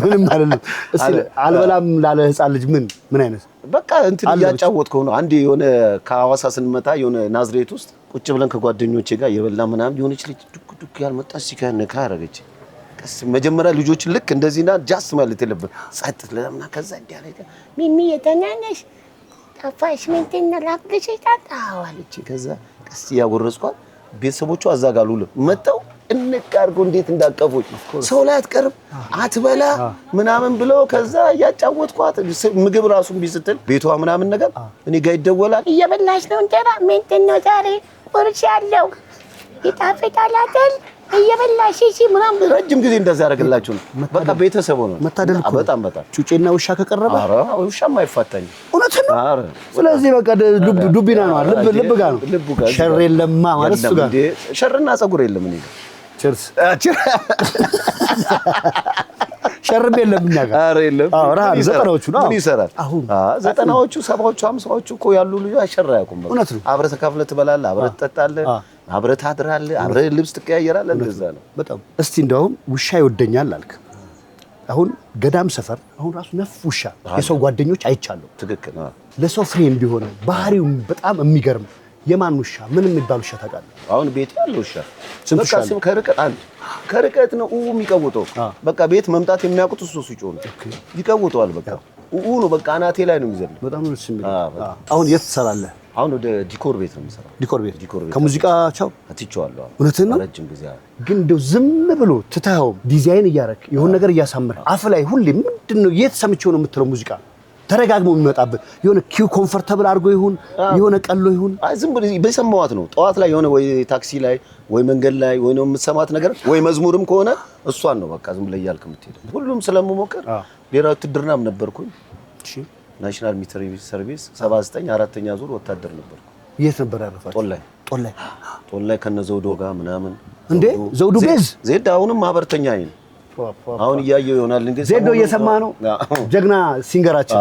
ምንም አይደለም እስቲ አልበላም ላለ ህፃን ልጅ ምን አይነት በቃ እንትን እያጫወትኩ ነው አንዴ የሆነ ከሐዋሳ ስንመጣ የሆነ ናዝሬት ውስጥ ቁጭ ብለን ከጓደኞቼ ጋር የበላ ምናምን የሆነች ልጅ ዱክ ያልመጣች ሲካነካ አረገች ቀስ መጀመሪያ ልጆች ልክ እንደዚህና ጃስ ማለት የለብን ጸጥ ለምና ከዛ እንዲያለ ሚሚ የተናነሽ ጠፋሽ ምንድን ነው ላግሽ ታጣዋለች ከዛ ቀስ ያጎረስኳት ቤተሰቦቿ አዛጋሉ መጣው እንቃርጎ እንዴት እንዳቀፉኝ ሰው ላይ አትቀርብ አትበላ ምናምን ብለው ከዛ ያጫወትኳት ምግብ ራሱን ቢስትል ቤቷ ምናምን ነገር እኔ ጋር ይደወላል እየበላሽ ነው እንጀራ ምንድን ነው ዛሬ ቁርስ ያለው ይጣፍጣል አይደል እየበላ ሲሲ ምናምን ረጅም ጊዜ እንደዛ ያደርግላችሁ ነው። በቃ ቤተሰቡ ነው። መታደል እኮ በጣም ጩጬና ውሻ ከቀረበ ኧረ ውሻም አይፋታኝ። እውነት ነው። ስለዚህ በቃ ዱቢና ነው ልብ ጋር ነው። ሸር የለማ ማለት እሱ ጋር ሸርና ፀጉር የለም። እኔ ጋር ቸርስ ሸርብ የለም እኛ ጋር። ኧረ የለም። ረሃብ ዘጠናዎቹ ነው። ምን ይሰራል አሁን? ዘጠናዎቹ ሰባዎቹ ሃምሳዎቹ እኮ ያሉ ልጆች አይሸራ ያውቁም። እውነት ነው። አብረህ ተካፍለህ ትበላለህ፣ አብረህ ትጠጣለህ፣ አብረህ ታድራለህ፣ አብረህ ልብስ ትቀያየራለህ። እንደዛ ነው በጣም። እስቲ እንደውም ውሻ ይወደኛል አልክ። አሁን ገዳም ሰፈር አሁን ራሱ ነፍ ውሻ የሰው ጓደኞች አይቻለሁ። ትክክል። ለሰው ፍሬንድ ቢሆን ባህሪው በጣም የሚገርም የማን ውሻ ምን የሚባል ውሻ ታውቃለህ? አሁን ቤት ያለው ውሻ በቃ ስም ከርቀት ነው የሚቀውጠው። በቃ ቤት መምጣት የሚያውቁት እሱ ሲጮህ ነው ይቀውጠዋል። በቃ ነው በቃ አናቴ ላይ ነው የሚዘለው። በጣም ነው ደስ የሚለው። አሁን የት ትሰራለህ? አሁን ወደ ዲኮር ቤት ነው የምሰራው። ዲኮር ቤት ከሙዚቃ ቻው አትቼዋለሁ። እውነትህን ነው። ረጅም ጊዜ ግን እንደው ዝም ብሎ ትተኸው ዲዛይን እያደረክ የሆነ ነገር እያሳመርክ አፍ ላይ ሁሌ ምንድነው የት ሰምቼው ነው የምትለው ሙዚቃ ተረጋግሞ የሚመጣብህ የሆነ ኪው ኮምፎርታብል አድርጎ ይሁን የሆነ ቀሎ ይሁን ዝም ብሎ በሰማዋት ነው። ጠዋት ላይ የሆነ ወይ ታክሲ ላይ ወይ መንገድ ላይ ወይ ነው የምትሰማት ነገር ወይ መዝሙርም ከሆነ እሷን ነው በቃ ዝም ብለህ እያልክ የምትሄደው። ሁሉም ስለምሞክር ብሔራዊ ውትድርናም ነበርኩኝ። እሺ ናሽናል ሚሊተሪ ሰርቪስ 79 አራተኛ ዙር ወታደር ነበርኩ። የት ነበር ያረፋችሁ? ጦል ላይ ከነ ዘውዶ ጋር ምናምን። እንዴ ዘውዱ ቤዝ ዜድ አሁንም ማህበርተኛ ነኝ። አሁን እያየው ይሆናል እንዴ ዜዶ እየሰማ ነው። ጀግና ሲንገራችን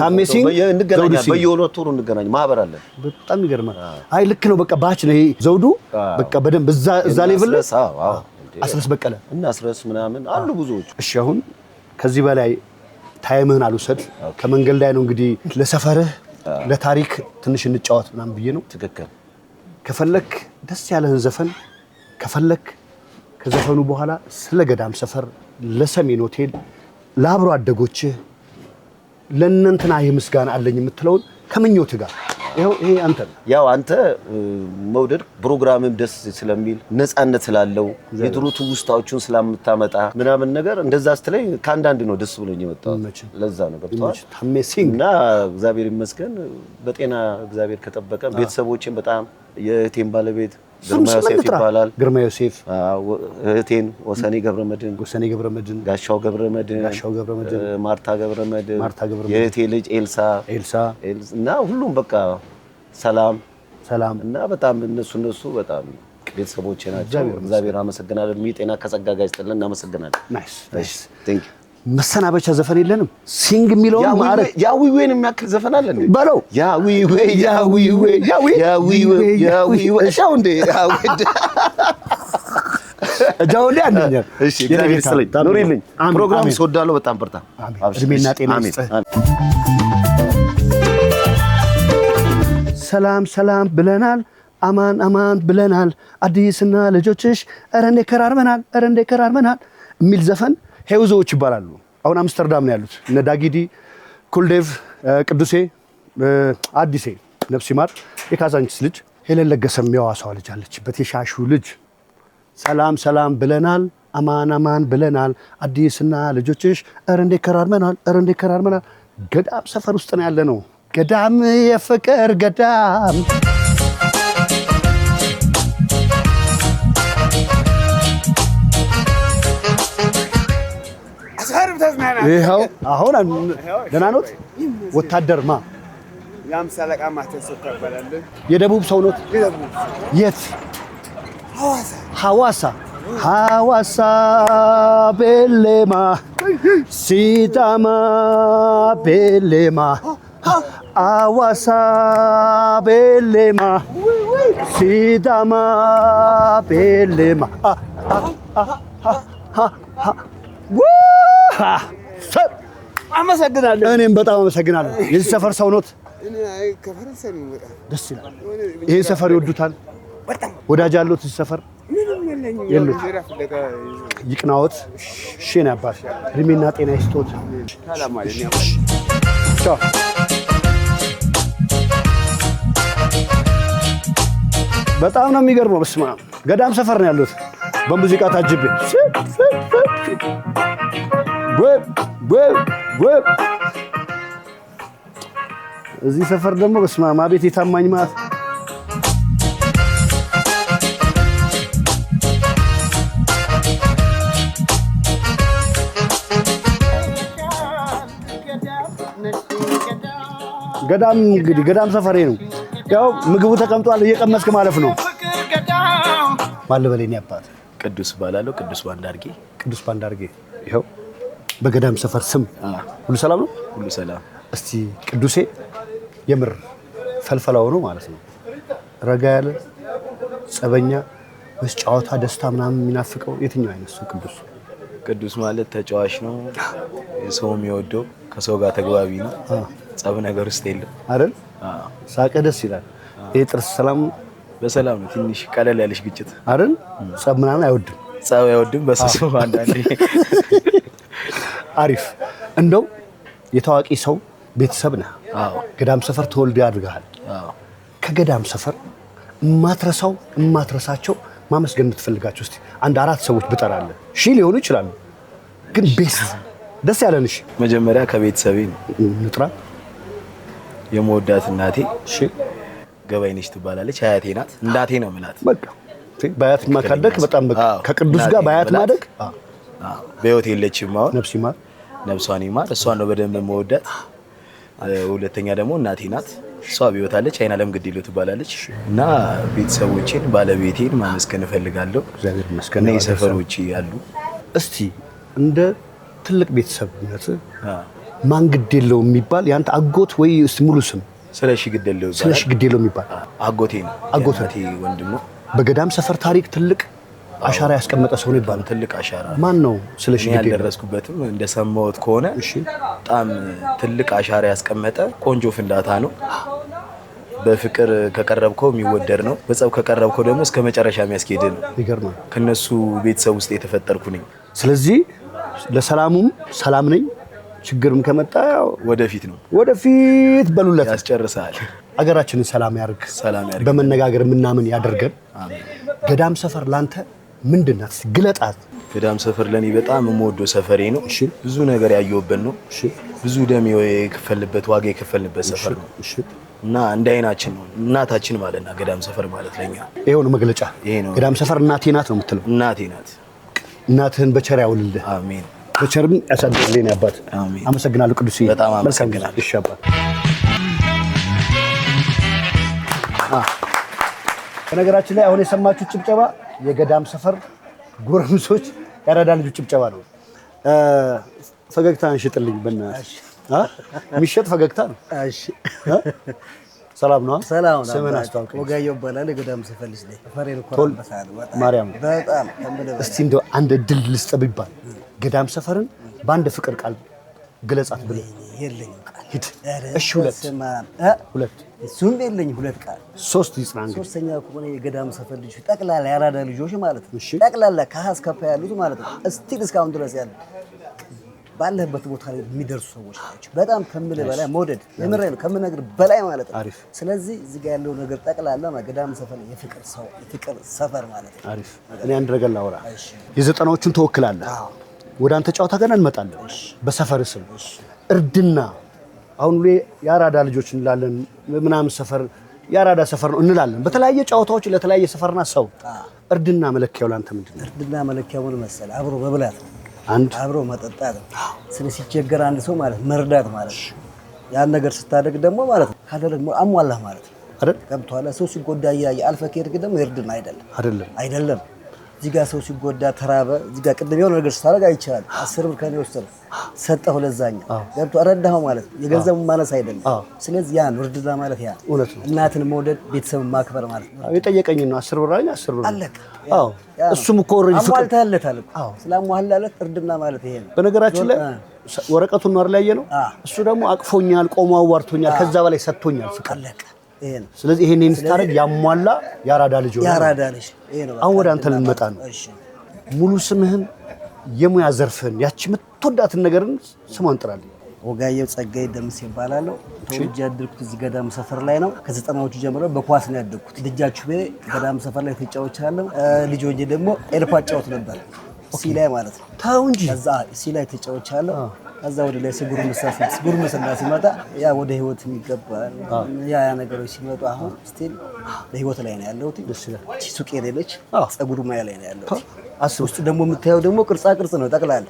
ታሜ ሲንግ እንገናኛለን። በየሁለት ወሩ እንገናኝ ማህበር አለ። በጣም ይገርማል። አይ ልክ ነው። በቃ ባች ነው ይሄ ዘውዱ በቃ በደንብ እዛ ሌቭል አስረስ በቀለ እና አስረስ ምናምን አሉ ብዙዎች። እሺ አሁን ከዚህ በላይ ታይምህን አልወሰድ። ከመንገድ ላይ ነው እንግዲህ ለሰፈርህ ለታሪክ ትንሽ እንጫወት ምናምን ብዬ ነው። ትክክል። ከፈለክ ደስ ያለህን ዘፈን ከፈለክ ከዘፈኑ በኋላ ስለ ገዳም ሰፈር ለሰሜን ሆቴል ለአብሮ አደጎችህ ለእነንትና የምስጋና አለኝ የምትለውን ከምኞት ጋር ይሄ አንተ ያው አንተ መውደድ ፕሮግራምም ደስ ስለሚል ነፃነት ስላለው የድሮ ትውስታዎችን ስለምታመጣ ምናምን ነገር እንደዛ ስትለኝ ከአንዳንድ ነው ደስ ብሎኝ የመጣው። ለዛ ነው ገብቷል። ታሜሲንግ እና እግዚአብሔር ይመስገን በጤና እግዚአብሔር ከጠበቀ ቤተሰቦቼን በጣም የእህቴን ባለቤት ግርማ ዮሴፍ ይባላል። ግርማ ዮሴፍ እህቴን ወሰኔ ገብረመድን ጋሻው ገብረመድን ማርታ ገብረመድን የእህቴ ልጅ ኤልሳ እና ሁሉም በቃ ሰላም እና በጣም እነሱ በጣም ቤተሰቦቼ ናቸው። እግዚአብሔር አመሰግናለሁ። ጤና ከጸጋ ጋር ይስጥልን። እናመሰግናለን። ናይስ ቴንክ ዩ። መሰናበቻ ዘፈን የለንም? ሲንግ የሚለው ማለት ያዊዌን የሚያክል ዘፈን አለ እንዴ? በለው ያዊዌ እሻው እንዴ እጃው እንዴ አንደኛ። እሺ እግዚአብሔር ይስጥልኝ። ኑሪልኝ። ፕሮግራም ይወዳለው በጣም በርታ። እድሜና ጤና ይስጥህ። ሰላም ብለናል፣ አማን ብለናል። አዲስና ልጆችሽ ኧረ እንደ ከራርመናል የሚል ዘፈን ሄውዞች ይባላሉ። አሁን አምስተርዳም ነው ያሉት እነ ዳጊዲ፣ ኩልዴቭ፣ ቅዱሴ፣ አዲሴ ነፍስ ይማር፣ የካዛንቺስ ልጅ ሄለን ለገሰም የሐዋሳዋ ልጅ አለችበት፣ የሻሹ ልጅ። ሰላም ብለናል፣ አማን ብለናል። አዲስና ልጆችሽ ኧረ እንደ ከራርመናል። ገዳም ሰፈር ውስጥ ነው ያለ ነው። ገዳም የፍቅር ገዳም ይኸው አሁን ደህና ኖት? ወታደርማ የአምሳ አለቃ ማተሰ ይባላል። የደቡብ ሰው ኖት? የት? ሐዋሳ ቤሌማ ሲዳማ ቤሌማ ሐዋሳ ቤሌማ ሲዳማ ቤሌማ አመሰግናለሁ። እኔም በጣም አመሰግናለሁ። የዚህ ሰፈር ሰው ኖት? ከፈረንሳይ ነው የምመጣው። ደስ ይላል። ይሄን ሰፈር ይወዱታል? ወዳጅ አለዎት እዚህ ሰፈር? የሉት? ይቅናዎት። እሺ ነው አባት። እድሜና ጤና ይስጦት። ቻው። በጣም ነው የሚገርመው። በስመ አብ ገዳም ሰፈር ነው ያሉት። በሙዚቃ ታጅቤ እዚህ ሰፈር ደግሞ በስመ አብ አቤት የታማኝ ማለት ገዳም እንግዲህ ገዳም ሰፈሬ ነው። ያው ምግቡ ተቀምጧል እየቀመስክ ማለፍ ነው። ማለበለኝ አባት ቅዱስ ባላለው ቅዱስ ባንዳርጌ ቅዱስ ባንዳርጌ ይኸው በገዳም ሰፈር ስም ሁሉ ሰላም ነው። ሁሉ ሰላም። እስቲ ቅዱሴ የምር ፈልፈላው ነው ማለት ነው። ረጋ ያለ ጸበኛ ወይስ ጨዋታ ደስታ ምናምን የሚናፍቀው የትኛው አይነት ነው ቅዱስ? ቅዱስ ማለት ተጫዋች ነው። ሰው የሚወደው ከሰው ጋር ተግባቢ ነው። ጸብ ነገር ውስጥ የለም አይደል? ሳቀ ደስ ይላል። የጥርስ ሰላም በሰላም ነው። ትንሽ ቀለል ያለሽ ግጭት አይደል? ጸብ ምናምን አይወድም። ጸብ አይወድም። በሰሱ አንዳንዴ አሪፍ። እንደው የታዋቂ ሰው ቤተሰብ ነህ። ገዳም ሰፈር ተወልዶ ያድርጋል። ከገዳም ሰፈር የማትረሳቸው ማመስገን የምትፈልጋቸው እስቲ አንድ 4 ሰዎች ብጠራለህ? ሺህ ሊሆኑ ይችላሉ፣ ግን ቤስ ደስ ያለን። እሺ መጀመሪያ ከቤተሰቤ ነው ንጥራ። የምወዳት እናቴ እሺ ገባይነሽ ትባላለች። አያቴ ናት። እናቴ ነው የምላት። በቃ በአያት ማካደክ በጣም በቃ ከቅዱስ ጋር በአያት ማደግ። በህይወት የለችም አሁን፣ ነፍስ ይማር ነፍሷን ይማር። እሷን ነው በደንብ የምወዳት። ሁለተኛ ደግሞ እናቴ ናት። እሷ በህይወት አለች። አይን አለም ግድይሎ ትባላለች። እና ቤተሰቦቼን ባለቤቴን ማመስገን እፈልጋለሁ። እግዚአብሔር ይመስገን። እና የሰፈሮቼ ያሉ እስቲ እንደ ትልቅ ቤተሰብነት ማን ግድይሎ የሚባል ያንተ አጎት ወይ እስቲ ሙሉ ስም? ስለሺ ግድይሎ ይባላል። ስለሺ ግድይሎ የሚባል አጎቴ ነው። አጎቴ ወንድም ነው። በገዳም ሰፈር ታሪክ ትልቅ አሻራ ያስቀመጠ ሰው ነው ይባላል። ትልቅ አሻራ ማን ነው? ስለሺ ግድይሎ ያልደረስኩበትም እንደሰማሁት ከሆነ በጣም ትልቅ አሻራ ያስቀመጠ ቆንጆ ፍንዳታ ነው። በፍቅር ከቀረብከው የሚወደድ ነው። በጸብ ከቀረብከው ደግሞ እስከ መጨረሻ የሚያስኬድ ነው። ይገርማል። ከነሱ ቤተሰብ ውስጥ የተፈጠርኩ ነኝ። ስለዚህ ለሰላሙም ሰላም ነኝ። ችግርም ከመጣ ወደፊት ነው። ወደፊት በሉለት። ያስጨርሳል። አገራችንን ሰላም ያርግ። በመነጋገር ምናምን ያደርገን። ገዳም ሰፈር ላንተ ምንድናት? ግለጣት። ገዳም ሰፈር ለኔ በጣም የምወደው ሰፈሬ ነው። ብዙ ነገር ያየሁበት ነው። ብዙ ደም የከፈልበት ዋጋ የከፈልበት ሰፈር ነው። እና እንደ አይናችን ነው እናታችን ማለት ነው። ገዳም ሰፈር ማለት ለኛ ይሄው ነው መግለጫ። ይሄ ነው ገዳም ሰፈር እናቴ ናት ነው የምትለው። እናቴ ናት። እናትህን በቸር ያውልልህ። አሜን። በቸርም ያሳድግልኝ አባት። አሜን። አመሰግናለሁ ቅዱስ። በጣም አመሰግናለሁ። እሺ አባት። በነገራችን ላይ አሁን የሰማችሁት ጭብጨባ የገዳም ሰፈር ጎረምሶች ያራዳ ልጆች ጭብጨባ ነው። ፈገግታ እንሽጥልኝ በእናትህ። የሚሸጥ ፈገግታ ነው። እሺ ሰላም ነው። ሰላም ነው። ስምን አስተዋውቀኝ። ወጋየሁ እባላለሁ። ገዳም ሰፈር ልጅ ነኝ። ፈሬን ኮራበታለሁ። ማርያም በጣም እስቲ እንደው አንድ ድል ልስጥ ቢባል ገዳም ሰፈርን በአንድ ፍቅር ቃል ግለጻት ብለህ የለኝም ቃል። ሂድ። እሺ ሁለት እሱም የለኝም ሁለት ቃል። 3 ይጽናን። ሶስተኛ ከሆነ የገዳም ሰፈር ልጆች ጠቅላላ ያራዳ ልጆች ማለት ነው። ጠቅላላ ከሀስ ከፋ ያሉት ማለት ነው። እስቲል እስካሁን ድረስ ያሉ ባለህበት ቦታ ላይ የሚደርሱ ሰዎች ናቸው። በጣም ከምልህ በላይ መውደድ የምሬን ነው ከምነግር በላይ ማለት ነው። ስለዚህ እዚህ ጋር ያለው ነገር ጠቅላላ ገዳም ሰፈር የፍቅር ሰፈር ማለት ነው። አሪፍ። እኔ አንድ ነገር ላውራ። የ90ዎቹን ተወክላለህ። ወደ አንተ ጨዋታ ገና እንመጣለን። በሰፈር ስም እርድና አሁን የአራዳ ልጆች እንላለን ምናምን ሰፈር የአራዳ ሰፈር ነው እንላለን። በተለያየ ጨዋታዎች ለተለያየ ሰፈርና ሰው እርድና መለኪያው ላንተ ምንድን ነው? እርድና መለኪያው ምን መሰለህ? አብሮ መብላት ነው። አብሮ መጠጣት ነው። ሲቸገር አንድ ሰው ማለት መርዳት ማለት ነው። ያን ነገር ስታደርግ ደግሞ ማለት ነው ካደረግ አሟላህ ማለት ነው አይደል? ገብቶሃል? ሰው ሲጎዳ አልፈህ ከሄድክ ደግሞ እርድና አይደለም። እዚህ ጋር ሰው ሲጎዳ ተራበ፣ እዚህ ጋር ቅድም የሆነ ነገር ስታደርግ አይቻል 10 ብር ከኔ ወሰድኩ ሰጠሁ ለዛኛው ገብቶ ረዳኸው ማለት ነው። የገንዘቡ ማነስ አይደለም። ስለዚህ ያ ነው እርድና ማለት። ያ እውነት ነው። እናትን መውደድ፣ ቤተሰብን ማክበር ማለት ነው። የጠየቀኝ ነው 10 ብር አለኝ 10 ብር አለቀ። አዎ እሱም እኮ ኦሬዲ ፍቅር አሟልተህለታል። አዎ ስላሟላለት እርድና ማለት ይሄ ነው። በነገራችን ላይ ወረቀቱን ነው አይደል ያየነው? እሱ ደግሞ አቅፎኛል፣ ቆሞ አዋርቶኛል፣ ከዛ በላይ ሰጥቶኛል ፍቅር። አለቀ። ይሄ ነው። ስለዚህ ይሄንን ስታደርግ ያሟላ ያራዳ ልጅ ነው። ያራዳ ልጅ ይሄ ነው። አሁን ወደ አንተ ልንመጣ ነው። እሺ ሙሉ ስምህን የሙያ ዘርፍህን ያቺ የምትወዳትን ነገርን ስሟን ጥራልኝ። ወጋየሁ ጸጋዬ ደምስ ይባላል። ተወልጄ ያደግኩት እዚህ ገዳም ሰፈር ላይ ነው። ከ90ዎቹ ጀምሮ በኳስ ነው ያደግኩት። ልጃችሁ ገዳም ሰፈር ላይ ተጫውቻለሁ። ልጅ ሆኜ ደግሞ ኤልፓ ጫወት ነበር ሲ ላይ ማለት ነው። ታው እንጂ ከዛ ሲ ላይ ተጫውቻለሁ። ከዛ ወደ ላይ ጉርምስና ሲመጣ ያ ወደ ህይወት የሚገባ ያ ነገሮች ሲመጡ አሁን ስቲል በህይወት ላይ ነው ያለሁት። ሱቅ የሌለች ፀጉር ማያ ላይ ነው ያለሁት። ውስጡ ደግሞ የምታየው ደግሞ ቅርጻ ቅርጽ ነው። ጠቅላላ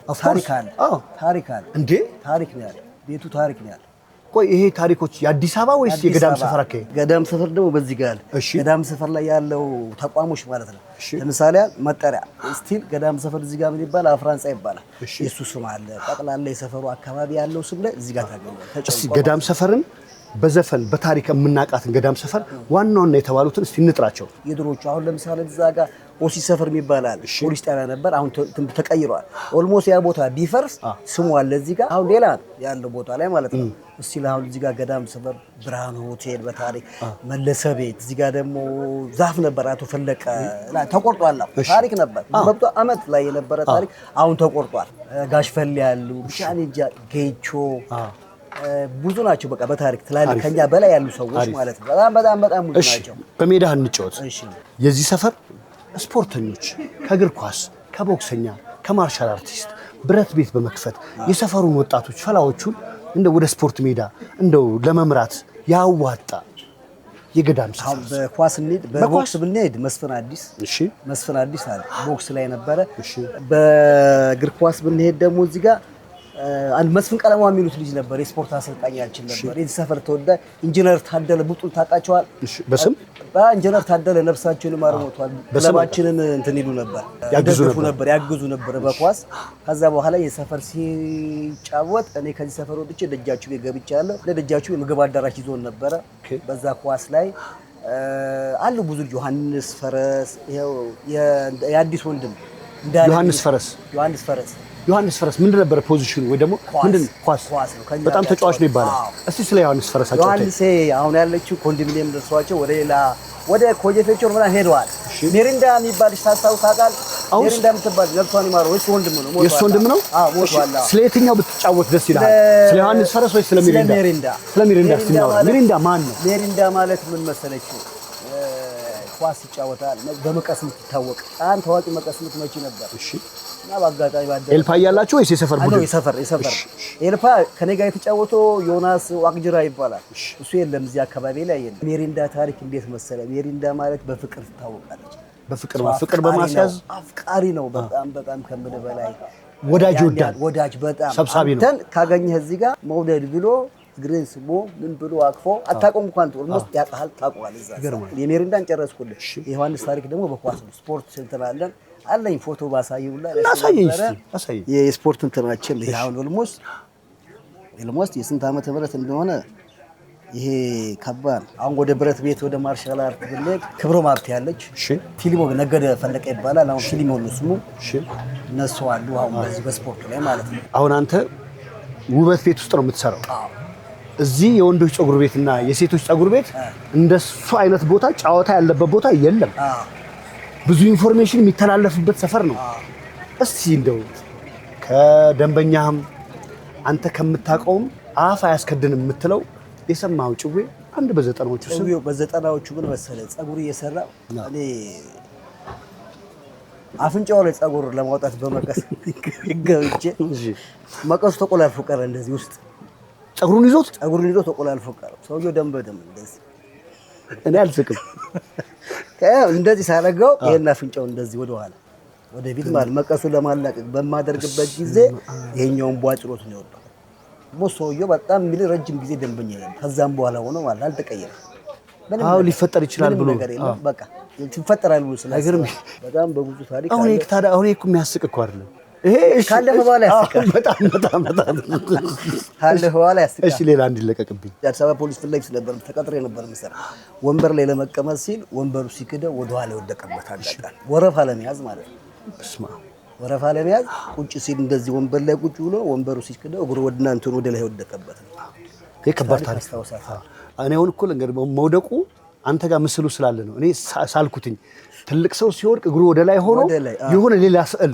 ታሪክ አለ እንዴ? ታሪክ ነው ያለው ቤቱ። ታሪክ ነው ያለው ቆይ ይሄ ታሪኮች የአዲስ አበባ ወይስ የገዳም ሰፈር አካባቢ? ገዳም ሰፈር ደግሞ በዚህ ጋር አለ። ገዳም ሰፈር ላይ ያለው ተቋሞች ማለት ነው። ለምሳሌ መጠሪያ ስቲል ገዳም ሰፈር እዚህ ጋር ምን ይባላል? አፍራንሳ ይባላል። የሱ ስም አለ። ጠቅላላ የሰፈሩ አካባቢ ያለው ስም ላይ እዚህ ጋር ታገኛለህ። እስቲ ገዳም ሰፈርን በዘፈን በታሪክ የምናውቃትን ገዳም ሰፈር ዋና ዋና የተባሉትን እስቲ እንጥራቸው። የድሮቹ አሁን ለምሳሌ እዛ ጋር ኦሲ ሰፈር የሚባላል ፖሊስ ጣቢያ ነበር። አሁን ተቀይሯል። ኦልሞስት ያ ቦታ ቢፈርስ ስሙ አለ እዚህ ጋር አሁን ሌላ ያለው ቦታ ላይ ማለት ነው። እስቲ አሁን እዚህ ጋር ገዳም ሰፈር ብርሃን ሆቴል በታሪክ መለሰ ቤት እዚህ ጋር ደግሞ ዛፍ ነበር። አቶ ፈለቀ ተቆርጧል። ታሪክ ነበር በብቶ አመት ላይ የነበረ ታሪክ አሁን ተቆርጧል። ጋሽ ፈል ያሉ ብቻኔጃ ጌቾ ብዙ ናቸው። በቃ በታሪክ ትላልቅ ከኛ በላይ ያሉ ሰዎች ማለት ነው። በጣም ብዙ ናቸው። በሜዳ እንጫወት። የዚህ ሰፈር ስፖርተኞች ከእግር ኳስ፣ ከቦክሰኛ፣ ከማርሻል አርቲስት ብረት ቤት በመክፈት የሰፈሩን ወጣቶች ፈላዎቹን እንደው ወደ ስፖርት ሜዳ እንደው ለመምራት ያዋጣ የገዳም ሰፈር። በኳስ እንሂድ፣ በቦክስ ብንሄድ መስፍን አዲስ አለ ቦክስ ላይ ነበረ። በእግር ኳስ ብንሄድ ደግሞ እዚህ ጋር አንድ መስፍን ቀለማ የሚሉት ልጅ ነበር። የስፖርት አሰልጣኛችን ነበር። የዚህ ሰፈር ተወዳጅ ኢንጂነር ታደለ ቡጡል ታውቃቸዋል? በስም በኢንጂነር ታደለ ነፍሳቸውን ማርሞቷል። ክለባችንን እንትን ይሉ ነበር፣ ያግዙ ነበር በኳስ። ከዛ በኋላ የሰፈር ሲጫወት እኔ ከዚህ ሰፈር ወጥቼ ደጃችሁ ቤት ገብቻለሁ። ለደጃችሁ የምግብ አዳራሽ ይዞን ነበረ። በዛ ኳስ ላይ አሉ ብዙ ዮሐንስ ፈረስ፣ ይሄው የአዲስ ወንድም ዮሐንስ ፈረስ ምንድን ነበር ፖዚሽኑ? ወይ ደግሞ ምንድን ኳስ ነው። በጣም ተጫዋች ነው ይባላል። እስቲ ስለ ዮሐንስ ፈረስ አጫውተኝ። ዮሐንስ አሁን ያለችው ኮንዶሚኒየም ደርሷቸው ወደ ኮጀፌቾር ምናምን ሄደዋል። ሜሪንዳ የሚባል ታስታውሳታል? ሜሪንዳ የምትባል ነፍሷን ይማረው። የእሱ ወንድም ነው። የእሱ ወንድም ነው? አዎ ሞቷል። ስለ የትኛው ብትጫወት ደስ ይላል? ስለ ዮሐንስ ፈረስ ወይ ስለ ሜሪንዳ? ስለ ሜሪንዳ ሲናወራ ሜሪንዳ ማን ነው? ሜሪንዳ ማለት ምን መሰለችው? ኳስ ይጫወታል። በመቀስ የምትታወቅ በጣም ታዋቂ መቀስ የምትመቺ ነበር። እሺ እና በአጋጣሚ ባደ ኤልፓ ያላችሁ ወይስ የሰፈር ቡድን? የሰፈር ኤልፓ ከኔ ጋር የተጫወተው ዮናስ ዋቅጅራ ይባላል። እሱ የለም እዚህ አካባቢ ላይ የለም። ሜሪንዳ ታሪክ እንዴት መሰለ? ሜሪንዳ ማለት በፍቅር ትታወቃለች። ፍቅር በማስያዝ አፍቃሪ ነው። በጣም ከምልህ በላይ ወዳጅ ይወዳል። ወዳጅ በጣም ሰብሳቢ ነው። አንተን ካገኘህ እዚህ ጋር መውደድ ብሎ እግሬን ስሞ ምን ብሎ አቅፎ አታውቀውም እንኳን ኦልሞስት ያውቃል፣ ታውቀዋል። እዛ የሜሪንዳን ጨረስኩልህ። የዮሐንስ ታሪክ ደግሞ በኳስ ነው። ስፖርት እንትን አለኝ ፎቶ ባሳየውላ አሳየኝ። የስፖርት እንትናችን ይሄ አሁን ኦልሞስት የስንት ዓመተ ምህረት እንደሆነ ይሄ ከባድ። አሁን ወደ ብረት ቤት ወደ ማርሻል አርት ብንሄድ ክብሮም ሀብቴ ያለች ፊልሞ ነገደ ፈለቀ ይባላል። አሁን ፊልሞ ነው ስሙ። እነሱ አሉ አሁን በዚህ በስፖርቱ ላይ ማለት ነው። አሁን አንተ ውበት ቤት ውስጥ ነው የምትሰራው። እዚህ የወንዶች ፀጉር ቤትና የሴቶች ፀጉር ቤት እንደሱ አይነት ቦታ ጨዋታ ያለበት ቦታ የለም። ብዙ ኢንፎርሜሽን የሚተላለፍበት ሰፈር ነው። እስቲ እንደው ከደንበኛህም አንተ ከምታውቀውም አፍ አያስከድንም የምትለው የሰማው ጭዌ አንድ በዘጠናዎቹ ምን መሰለህ ፀጉር እየሰራ እኔ አፍንጫው ላይ ፀጉር ለማውጣት በመቀስ ይገብቼ መቀሱ ተቆላልፎ ቀረ። እንደዚህ ውስጥ ፀጉሩን ይዞት ተቆላልፎ ቀረ። ሰውየው ደም በደም እንደዚህ እኔ አልስቅም። እንደዚህ ሳረጋው ይሄን አፍንጫው እንደዚህ ወደ ፊት ማለት መቀሱ ለማላቀቅ በማደርግበት ጊዜ ይሄኛውን ቧጭሮት ነው የወጣው። ሰውየው በጣም የሚል ረጅም ጊዜ ደንበኛ ነበር። ከዛም በኋላ ሆኖ ማለት አልተቀየረም። አዎ ሊፈጠር ይችላል ብሎ በቃ ይፈጠራል ብሎ ስለዚህ በጣም በብዙ ታሪክ አሁን እኮ የሚያስቅ እኮ አይደለም ይሄ። ካለፈ በኋላ ያስቃል። በጣም ካለፈ በኋላ ያስቃል። እሺ ሌላ እንዲለቀቅብኝ አዲስ አበባ ፖሊስ ፊት ለፊት ነበር ተቀጥሬ ነበር የምሰራው። ወንበር ላይ ለመቀመጥ ሲል ወንበሩ ሲክደው ወደ ኋላ የወደቀበት አጋጣሚ ወረፋ ለመያዝ ማለት ነው። ወረፋ ለመያዝ ቁጭ ሲል እንደዚህ ወንበር ላይ ቁጭ ብሎ ወንበሩ ሲክደው እግሩ ወደ ላይ የወደቀበት ነው። ይሄ ከባድ ታሪክ ታውሳለህ። እኔ አሁን እኮ መውደቁ አንተ ጋር ምስሉ ስላለ ነው። እኔ ሳልኩትኝ ትልቅ ሰው ሲወድቅ እግሩ ወደ ላይ ሆኖ የሆነ ሌላ ስዕል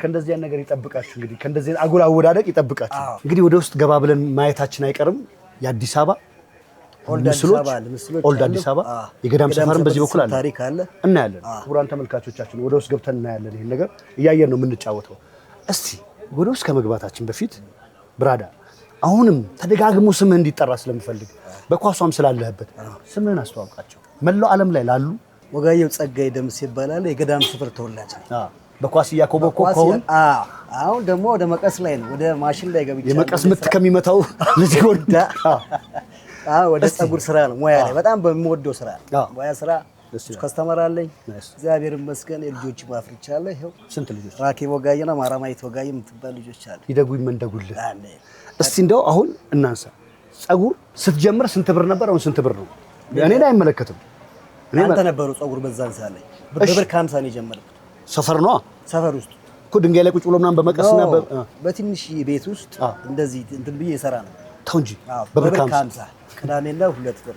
ከእንደዚህ አይነት ነገር ይጠብቃችሁ። እንግዲህ ከእንደዚህ አጉል አወዳደቅ ይጠብቃችሁ። እንግዲህ ወደ ውስጥ ገባ ብለን ማየታችን አይቀርም። የአዲስ አበባ ምስሎች ኦልድ አዲስ አበባ የገዳም ሰፈርን በዚህ በኩል አለ እናያለን። ክቡራን ተመልካቾቻችን ወደ ውስጥ ገብተን እናያለን። ይሄን ነገር እያየን ነው የምንጫወተው። እስቲ ወደ ውስጥ ከመግባታችን በፊት ብራዳ አሁንም ተደጋግሞ ስምህ እንዲጠራ ስለምፈልግ በኳሷም ስላለህበት ስምህን አስተዋውቃቸው መላው ዓለም ላይ ላሉ። ወጋየሁ ጸጋዬ ደምስ ይባላል። የገዳም ሰፈር ተወላጅ ነው። በኳስ እያኮበኮብኩ አሁን ደግሞ ወደ መቀስ ላይ ነው፣ ወደ ማሽን ላይ ገብቻለሁ። የመቀስ ምት ከሚመታው ልጅ ጎዳ ወደ ፀጉር ስራ ነው። ሙያ ላይ በጣም በሚወደው ስራ ሙያ ስራ ከስተመር አለኝ። እግዚአብሔር ይመስገን የልጆች ማፍርቻለሁ። ይሄው ስንት ልጆች? ራኬብ ወጋየና ማራማይት ወጋየ የምትባል ልጆች አሉ። ይደጉ ይመንደጉልህ። እስቲ እንደው አሁን እናንሳ። ፀጉር ስትጀምር ስንት ብር ነበር? አሁን ስንት ብር ነው? እኔን አይመለከትም። አንተ ነበሩ ፀጉር በዛን ሰዓት ላይ በብር ከ50 ነው የጀመርኩት። ሰፈር ነው ሰፈር ውስጥ እኮ ድንጋይ ላይ ቁጭ ብሎ ምናምን በመቀስ ነበር። በትንሽ ቤት ውስጥ እንደዚህ እንትን ብዬ እሰራ ነው። ተው እንጂ በብር ከ50 ቅዳሜና 2 ብር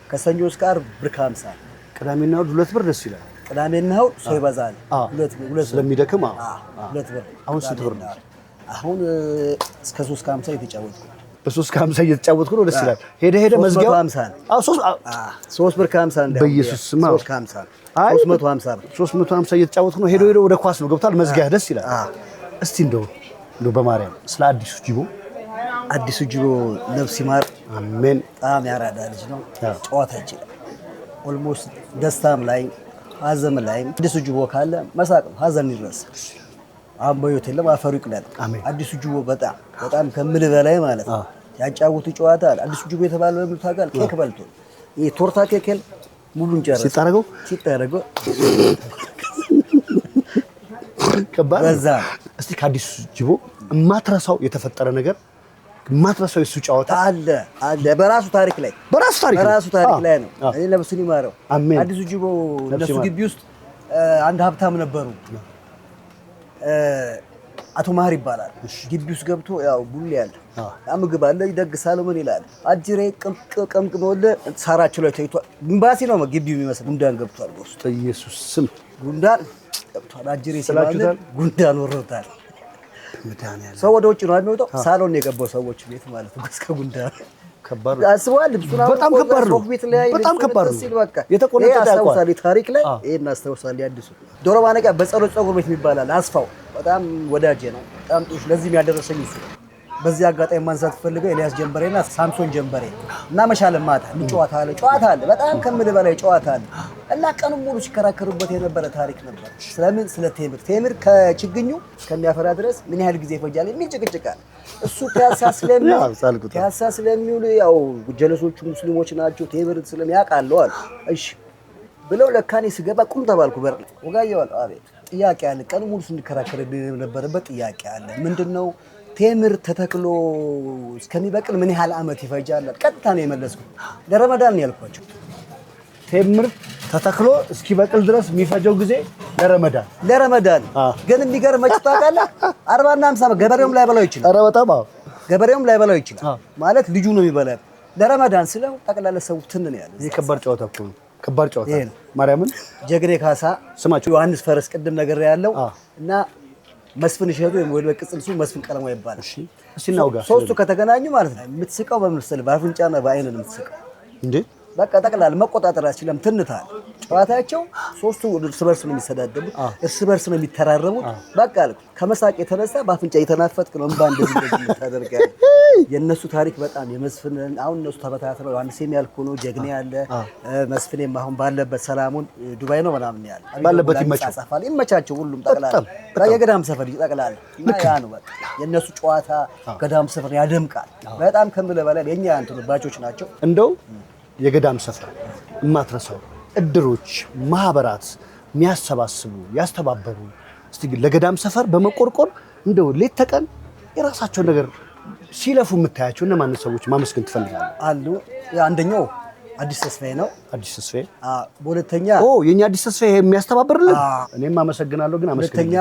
ከሰኞ እስከ ዓርብ ብር ከ50 ቅዳሜና 2 ብር ደስ ይላል። ቅዳሜና እሑድ ሰው ይበዛል። 2 ስለሚደክም 2 ብር። አሁን ስንት ብር ነው? አሁን እስከ 3 ከ50 እየተጫወትኩ በ3 ከ50 እየተጫወትኩ ነው። ደስ ይላል። ሄደ መዝጊያው 3 ብር ከ50 እንደው በኢየሱስ ስም 3 ከ50 350 ብር 350 እየተጫወትኩ ነው። ሄዶ ወደ ኳስ ነው ገብቷል። መዝጊያ ደስ ይላል። እስቲ እንደው በማርያም ስለ አዲሱ ጅቦ ነፍስ ይማር አሜን። በጣም ያራዳ ልጅ ነው። ጨዋታ ይችላል። ኦልሞስት ደስታም ላይ ሀዘን ላይ አዲሱ ጅቦ ካለ መሳቅ ነው፣ ሀዘን ይረሳል። አሁን በህይወት የለም፣ አፈሩ ይቅለል። አዲሱ ጅቦ በጣም ከምልህ በላይ ማለት ነው ያጫውቱ ጨዋታ አለ። አዲሱ ጅቦ የተባለው ለምን ታውቃለህ? ኬክ በልቶ ይሄ ቶርታ ኬክ ሙሉን ጨረሰ። ሲታረገው ከባድ በዛ። እስቲ ከአዲሱ ጅቦ የማትረሳው የተፈጠረ ነገር የማትረሳው የሱ ጨዋታ አለ በራሱ ታሪክ ላይ ነው። እኔ ነፍሱን ይማረው አዲሱ ጅቦ እነሱ ግቢ ውስጥ አንድ ሀብታም ነበሩ። አቶ ማህር ይባላል። ግቢ ውስጥ ገብቶ ያው ቡሌ ያለ ምግብ አለ ይደግሳል። ምን ይላል? አጅሬ ቀምቅም ወለ ሳራቸው ላይ ተይቷል። ግንባሲ ነው ግቢው የሚመስል ጉንዳን ገብቷል። በውስጥ በኢየሱስ ስም ጉንዳን ገብቷል። አጅሬ ሲባል ጉንዳን ወሮታል። ሰው ወደ ውጭ ነው የሚወጣው። ሳሎን የገባው ሰዎች ቤት ማለት ነው። እስከ ጉንዳን ከባድ አስበዋል። ልብሱን በጣም ከባድ ነው። በጣም ከባድ ነው። የተቆነጠ ያውቃል። ታሪክ ላይ ይሄን አስተውሳል። ያድሱ ዶሮ ማነቂያ በጸሎት ፀጉር ቤት ይባላል። አስፋው በጣም ወዳጄ ነው። በጣም ጥሩ ለዚህም ያደረሰኝ እሱ። በዚህ አጋጣሚ ማንሳት ፈልገው ኤልያስ ጀንበሬና ሳምሶን ጀንበሬ እና መሻለ ማታ ጨዋታ አለ። በጣም ከምልህ በላይ ጨዋታ አለ እና ቀኑን ሙሉ ሲከራከሩበት የነበረ ታሪክ ነበር። ስለምን? ስለ ቴምር ከችግኙ እስከሚያፈራ ድረስ ምን ያህል ጊዜ ይፈጃል የሚል ጭቅጭቅ አለ። እሱ ፒያሳ ስለሚውል ያው ጀለሶቹ ሙስሊሞች ናቸው። ቴምር ስለሚያውቃለው አሉ። እሺ ብለው ለካኔ ስገባ ቁም ተባልኩ። በር ላይ ወጋየሁ አለ። አቤት። ጥያቄ አለ። ቀኑን ሙሉ ስንከራከር የነበረበት ጥያቄ አለ። ምንድነው? ቴምር ተተክሎ እስከሚበቅል ምን ያህል አመት ይፈጃል? ቀጥታ ነው የመለስኩት። ለረመዳን ነው ያልኳቸው። ቴምር ተተክሎ እስኪበቅል ድረስ የሚፈጀው ጊዜ ለረመዳን ግን የሚገርም መች ታውቃለህ? 40 እና 50 ገበሬውም ላይ በላው ይችላል። ኧረ በጣም ገበሬውም ላይ በላው ይችላል ማለት ልጁ ነው የሚበላው። ለረመዳን ስለው ጠቅላላ ሰው ትን ነው ያለው። ይሄ ከባድ ጨዋታ እኮ ነው። ከባድ ጨዋታ ማርያምን። ጀግኔ ካሳ ስማቸው ዮሐንስ ፈረስ ቅድም ነገር ያለው እና መስፍን እሸቱ ወይ በቅጽል ስሙ መስፍን ቀለማ ይባላል። እሺ እናውጋ። ሶስቱ ከተገናኙ ማለት ነው የምትስቀው በምስል በአፍንጫና በአይን ነው የምትስቀው እንዴ። በቃ ጠቅላላ መቆጣጠር አትችልም። ትንታል ጨዋታቸው ሶስቱ እርስ በርስ ነው የሚሰዳደቡት፣ እርስ በርስ ነው የሚተራረቡት። በቃ አልኩ ከመሳቅ የተነሳ በአፍንጫ የተናፈጥክ ነው እንባ እንደዚህ የምታደርጋለህ። የነሱ ታሪክ በጣም የመስፍን አሁን እነሱ ተበታትረው ዮሐንስም ያልኩ ነው ጀግኔ ያለ መስፍኔም አሁን ባለበት ሰላሙን ዱባይ ነው ምናምን ያለ ባለበት ይመቻቸው ሁሉም ጠቅላላ የገዳም ሰፈር ይጠቅላል። ያ ነው በቃ የነሱ ጨዋታ ገዳም ሰፈር ያደምቃል በጣም ከምልህ በላይ። የኛ እንትኑባቾች ናቸው። እንደው የገዳም ሰፈር የማትረሳው እድሮች፣ ማህበራት የሚያሰባስቡ ያስተባበሩ እስቲ ግን ለገዳም ሰፈር በመቆርቆር እንደው ሌት ተቀን የራሳቸው ነገር ሲለፉ የምታያቸው እነማን ሰዎች ማመስገን ትፈልጋለህ? አሉ። አንደኛው አዲስ ተስፋዬ ነው። አዲስ ተስፋዬ በሁለተኛ የኛ አዲስ ተስፋዬ የሚያስተባብርልን እኔም አመሰግናለሁ። ግን ሁለተኛ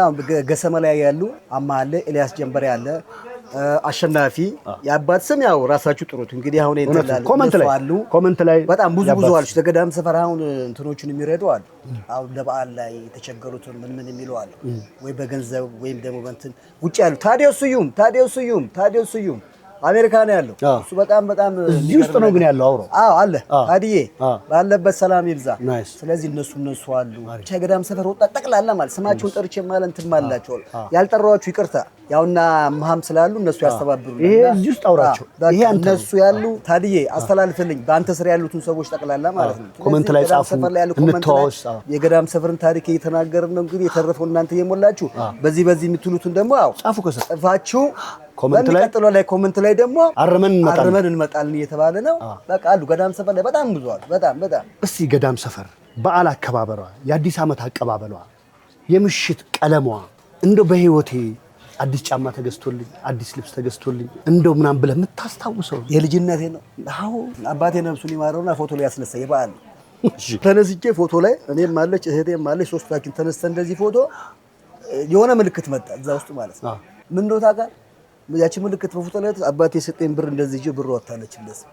ገሰመ ላይ ያሉ አማለ ኤልያስ ጀንበሬ ያለ አሸናፊ የአባት ስም ያው ራሳችሁ ጥሩት እንግዲህ። አሁን እንተላለን ኮሜንት ላይ በጣም ብዙ አሉ። ለገዳም ሰፈር አሁን እንትኖችን የሚረዱ አሉ። አሁን ለበዓል ላይ የተቸገሩትን ምን የሚሉ አሉ ወይ በገንዘብ ወይም ደግሞ በእንትን ውጭ ያሉ ታዲያው ስዩም አሜሪካ ነው ያለው እሱ በጣም እዚህ ውስጥ ነው ግን ያለው አውሮ አለ ታዲዬ ባለበት ሰላም ይብዛ ስለዚህ እነሱ አሉ ቸገዳም ሰፈር ወጣ ጠቅላላ ማለት ስማቸውን ጠርቼ ማለት እንትን ማላቸው ያልጠራዋችሁ ይቅርታ ያውና መሐም ስላሉ እነሱ ያስተባብሩ ይሄ እዚህ ውስጥ አውራቸው ይሄ እነሱ ያሉ ታዲዬ አስተላልፍልኝ በአንተ ስር ያሉትን ሰዎች ጠቅላላ ማለት ነው ኮሜንት ላይ ጻፉ እንተዋወስ የገዳም ሰፈርን ታሪክ እየተናገርን ነው እንግዲህ የተረፈው እናንተ እየሞላችሁ በዚህ የምትሉትን ደግሞ ጻፉ ከጻፋችሁ ኮሜንት ላይ ደግሞ አርመን እንመጣለን እየተባለ ነው በቃ አሉ ገዳም ሰፈር ላይ በጣም ብዙ አሉ በጣም እስቲ ገዳም ሰፈር በዓል አከባበሯ የአዲስ ዓመት አቀባበሏ የምሽት ቀለሟ እንደው በህይወቴ አዲስ ጫማ ተገዝቶልኝ አዲስ ልብስ ተገዝቶልኝ እንደው ምናምን ብለህ የምታስታውሰው የልጅነቴ ነው አዎ አባቴ ነብሱን ይማረውና ፎቶ ላይ ያስነሳ የበዓል ተነስቼ ፎቶ ላይ እኔም ማለች እህቴም ማለች ሶስታችን ተነስተን እንደዚህ ፎቶ የሆነ ምልክት መጣ እዛ ውስጥ ማለት ነው ምን እንደው ታውቃለህ ያቺ ምልክት በፎቶ ላይ አባቴ የሰጠኝ ብር እንደዚህ ይዤ ብር ወጣለች እንደዚህ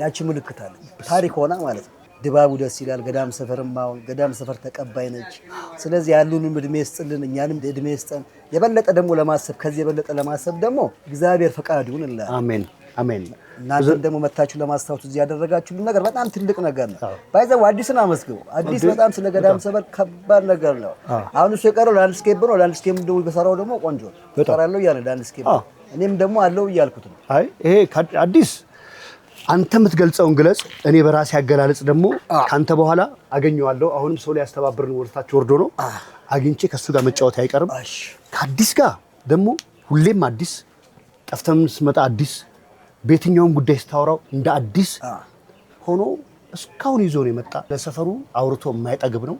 ያቺ ምልክት አለ ታሪክ ሆና ማለት ነው ድባቡ ደስ ይላል ገዳም ሰፈርም አሁን ገዳም ሰፈር ተቀባይ ነች ስለዚህ ያሉንም እድሜ ይስጥልን እኛንም እድሜ ይስጠን የበለጠ ደግሞ ለማሰብ ከዚህ የበለጠ ለማሰብ ደግሞ እግዚአብሔር ፈቃድ ይሁን እንላለን አሜን እናንተም ደግሞ መታችሁ ለማስታወስ እዚህ ያደረጋችሁልን ነገር በጣም ትልቅ ነገር ነው ባይዘው አዲስን አመስግቡ አዲስ በጣም ስለ ገዳም ሰፈር ከባድ ነገር ነው አሁን እሱ የቀረው ላንድስኬፕ ነው ላንድስኬፕ እንደው በሰራው ደግሞ ቆንጆ ተራራለው ያለ ላንድስኬፕ እኔም ደግሞ አለው ይያልኩት ነው አይ ይሄ አዲስ አንተ የምትገልጸውን ግለጽ እኔ በራሴ አገላለጽ ደግሞ ካንተ በኋላ አገኘዋለሁ አሁንም ሰው ላይ ያስተባብርን ወርታች ወርዶ ነው አግኝቼ ከሱ ጋር መጫወት አይቀርም ከአዲስ ጋር ደግሞ ሁሌም አዲስ ጠፍተም ስመጣ አዲስ በየትኛውም ጉዳይ ስታወራው እንደ አዲስ ሆኖ እስካሁን ይዞ ነው የመጣ ለሰፈሩ አውርቶ የማይጠግብ ነው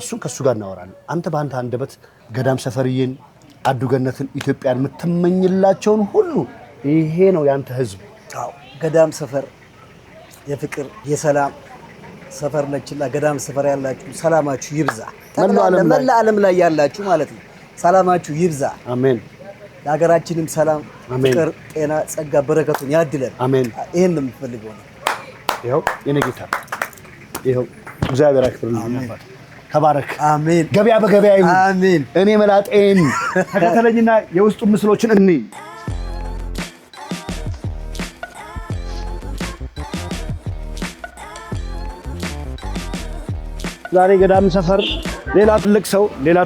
እሱን ከሱ ጋር እናወራለን አንተ በአንተ አንደበት ገዳም ሰፈርዬን አዱገነትን ኢትዮጵያን የምትመኝላቸውን ሁሉ ይሄ ነው ያንተ ህዝብ ገዳም ሰፈር የፍቅር የሰላም ሰፈር ነችና ገዳም ሰፈር ያላችሁ ሰላማችሁ ይብዛ መላ ዓለም ላይ ያላችሁ ማለት ነው ሰላማችሁ ይብዛ አሜን ለሀገራችንም ሰላም ፍቅር ጤና ጸጋ በረከቱን ያድለን አሜን ይሄን ነው የምፈልገው ይሄው የኔ ጌታ ይሄው እግዚአብሔር ያክብርልኝ አባት ተባረክ አሜን ገበያ በገበያ ይሁን አሜን እኔ መላጤን ተከተለኝና የውስጡ ምስሎችን እንይ ዛሬ ገዳም ሰፈር ሌላ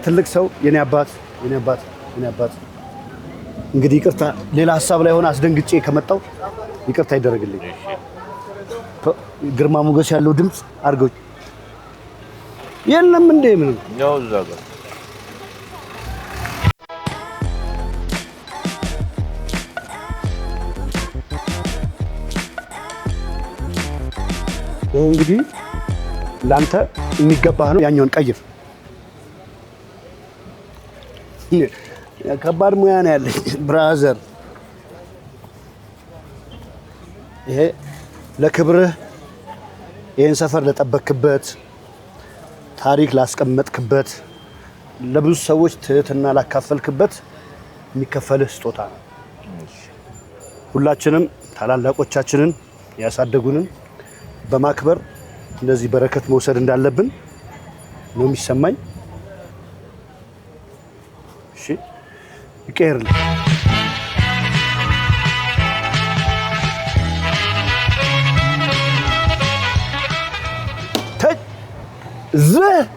ትልቅ ሰው የኔ አባት እንግዲህ ይቅርታ ሌላ ሐሳብ ላይ ሆነ አስደንግጬ ከመጣው ይቅርታ ይደረግልኝ ግርማ ሞገስ ያለው ድምጽ አርገው የለም እንዴ ምን ነው ዘጋ እንግዲህ ላንተ የሚገባህ ነው ያኛውን ቀይር ከባድ ሙያ ነው ያለኝ ብራዘር ይሄ ለክብርህ ይሄን ሰፈር ለጠበክበት ታሪክ ላስቀመጥክበት ለብዙ ሰዎች ትህትና ላካፈልክበት የሚከፈልህ ስጦታ ነው ሁላችንም ታላላቆቻችንን ያሳደጉንን በማክበር እንደዚህ በረከት መውሰድ እንዳለብን ነው የሚሰማኝ እሺ ይቀርልኝ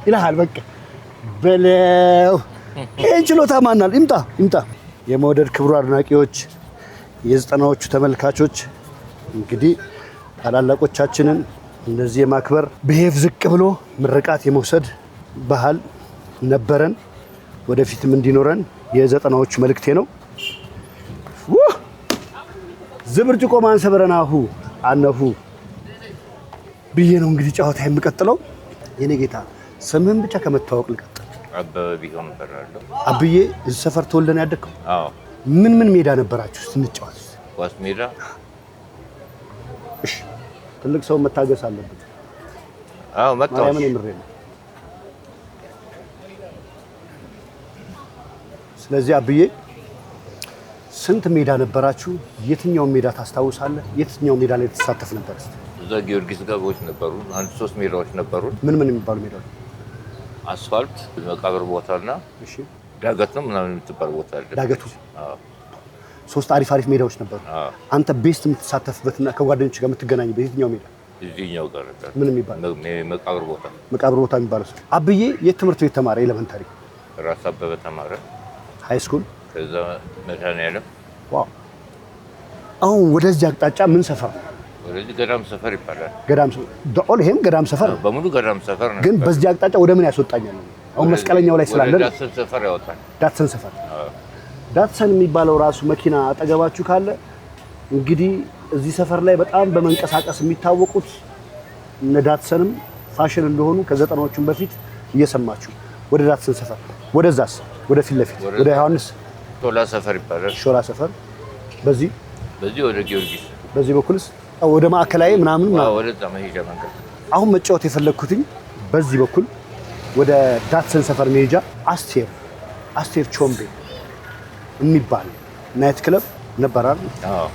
ይልሃል በቃ በለው ይህን ችሎታ ማናል ይምጣ የመውደድ ክብሩ አድናቂዎች የዘጠናዎቹ ተመልካቾች እንግዲህ ታላላቆቻችንን እንደዚህ የማክበር ብሄፍ ዝቅ ብሎ ምርቃት የመውሰድ ባህል ነበረን ወደፊትም እንዲኖረን የዘጠናዎቹ መልእክቴ ነው ዝብርጭቆ ማንሰበረናሁ አነሁ ብዬ ነው እንግዲህ ጨዋታ የምቀጥለው የኔ ጌታ ስምህን ብቻ ከመታወቅ ልቀጥል አበበ ቢሆን በራለሁ አብዬ እዚህ ሰፈር ተወልደን ያደግከው አዎ ምን ሜዳ ነበራችሁ ስንጫወት ኳስ ሜዳ እሺ ትልቅ ሰው መታገስ አለበት አዎ መጣው ምን ይምር ነው ስለዚህ አብዬ ስንት ሜዳ ነበራችሁ የትኛው ሜዳ ታስታውሳለህ የትኛው ሜዳ ላይ ተሳተፍ ነበር እዛ ጊዮርጊስ ጋቦች ነበሩ አንድ 3 ሜዳዎች ነበሩ ምን የሚባሉ ሜዳዎች አስፋልት መቃብር ቦታና እሺ ዳገት ነው ምናምን የምትባል ቦታ አለ ዳገቱ አዎ 3 አሪፍ ሜዳዎች ነበሩ። አንተ ቤስት የምትሳተፍበትና ከጓደኞች ጋር የምትገናኝበት የትኛው ሜዳ? እዚህኛው ጋር ነበር። ምን የሚባል መቃብር ቦታ የሚባለው? አብዬ የት ትምህርት ቤት ተማረ? ኤሌመንታሪ ራስ አበበ ተማረ። ሃይ ስኩል ከዛ መድኃኒዓለም። ዋው። አሁን ወደዚህ አቅጣጫ ምን ሰፈር ነው? ወደዚህ ገዳም ሰፈር ይባላል። ገዳም ዶል ይሄም ገዳም ሰፈር ነው። በሙሉ ገዳም ሰፈር ነው። ግን በዚህ አቅጣጫ ወደ ምን ያስወጣኛል? አሁን መስቀለኛው ላይ ስላለ ዳትሰን ሰፈር ያወጣል። ዳትሰን ሰፈር ዳትሰን የሚባለው ራሱ መኪና አጠገባችሁ ካለ እንግዲህ እዚህ ሰፈር ላይ በጣም በመንቀሳቀስ የሚታወቁት እነ ዳትሰንም ፋሽን እንደሆኑ ከ90ዎቹም በፊት እየሰማችሁ ወደ ዳትሰን ሰፈር ወደዛስ ወደ ፊት ለፊት ወደ ዮሐንስ ሾላ ሰፈር ይባላል። ሾላ ሰፈር በዚህ ወደ ጊዮርጊስ በዚህ በኩልስ ወደ ማዕከላዊ ምናምን ወደዛ መሄጃ መንገድ። አሁን መጫወት የፈለኩትኝ በዚህ በኩል ወደ ዳትሰን ሰፈር መሄጃ አስቴር ቾምቤ የሚባል ናይት ክለብ ነበር አይደል? አዎ።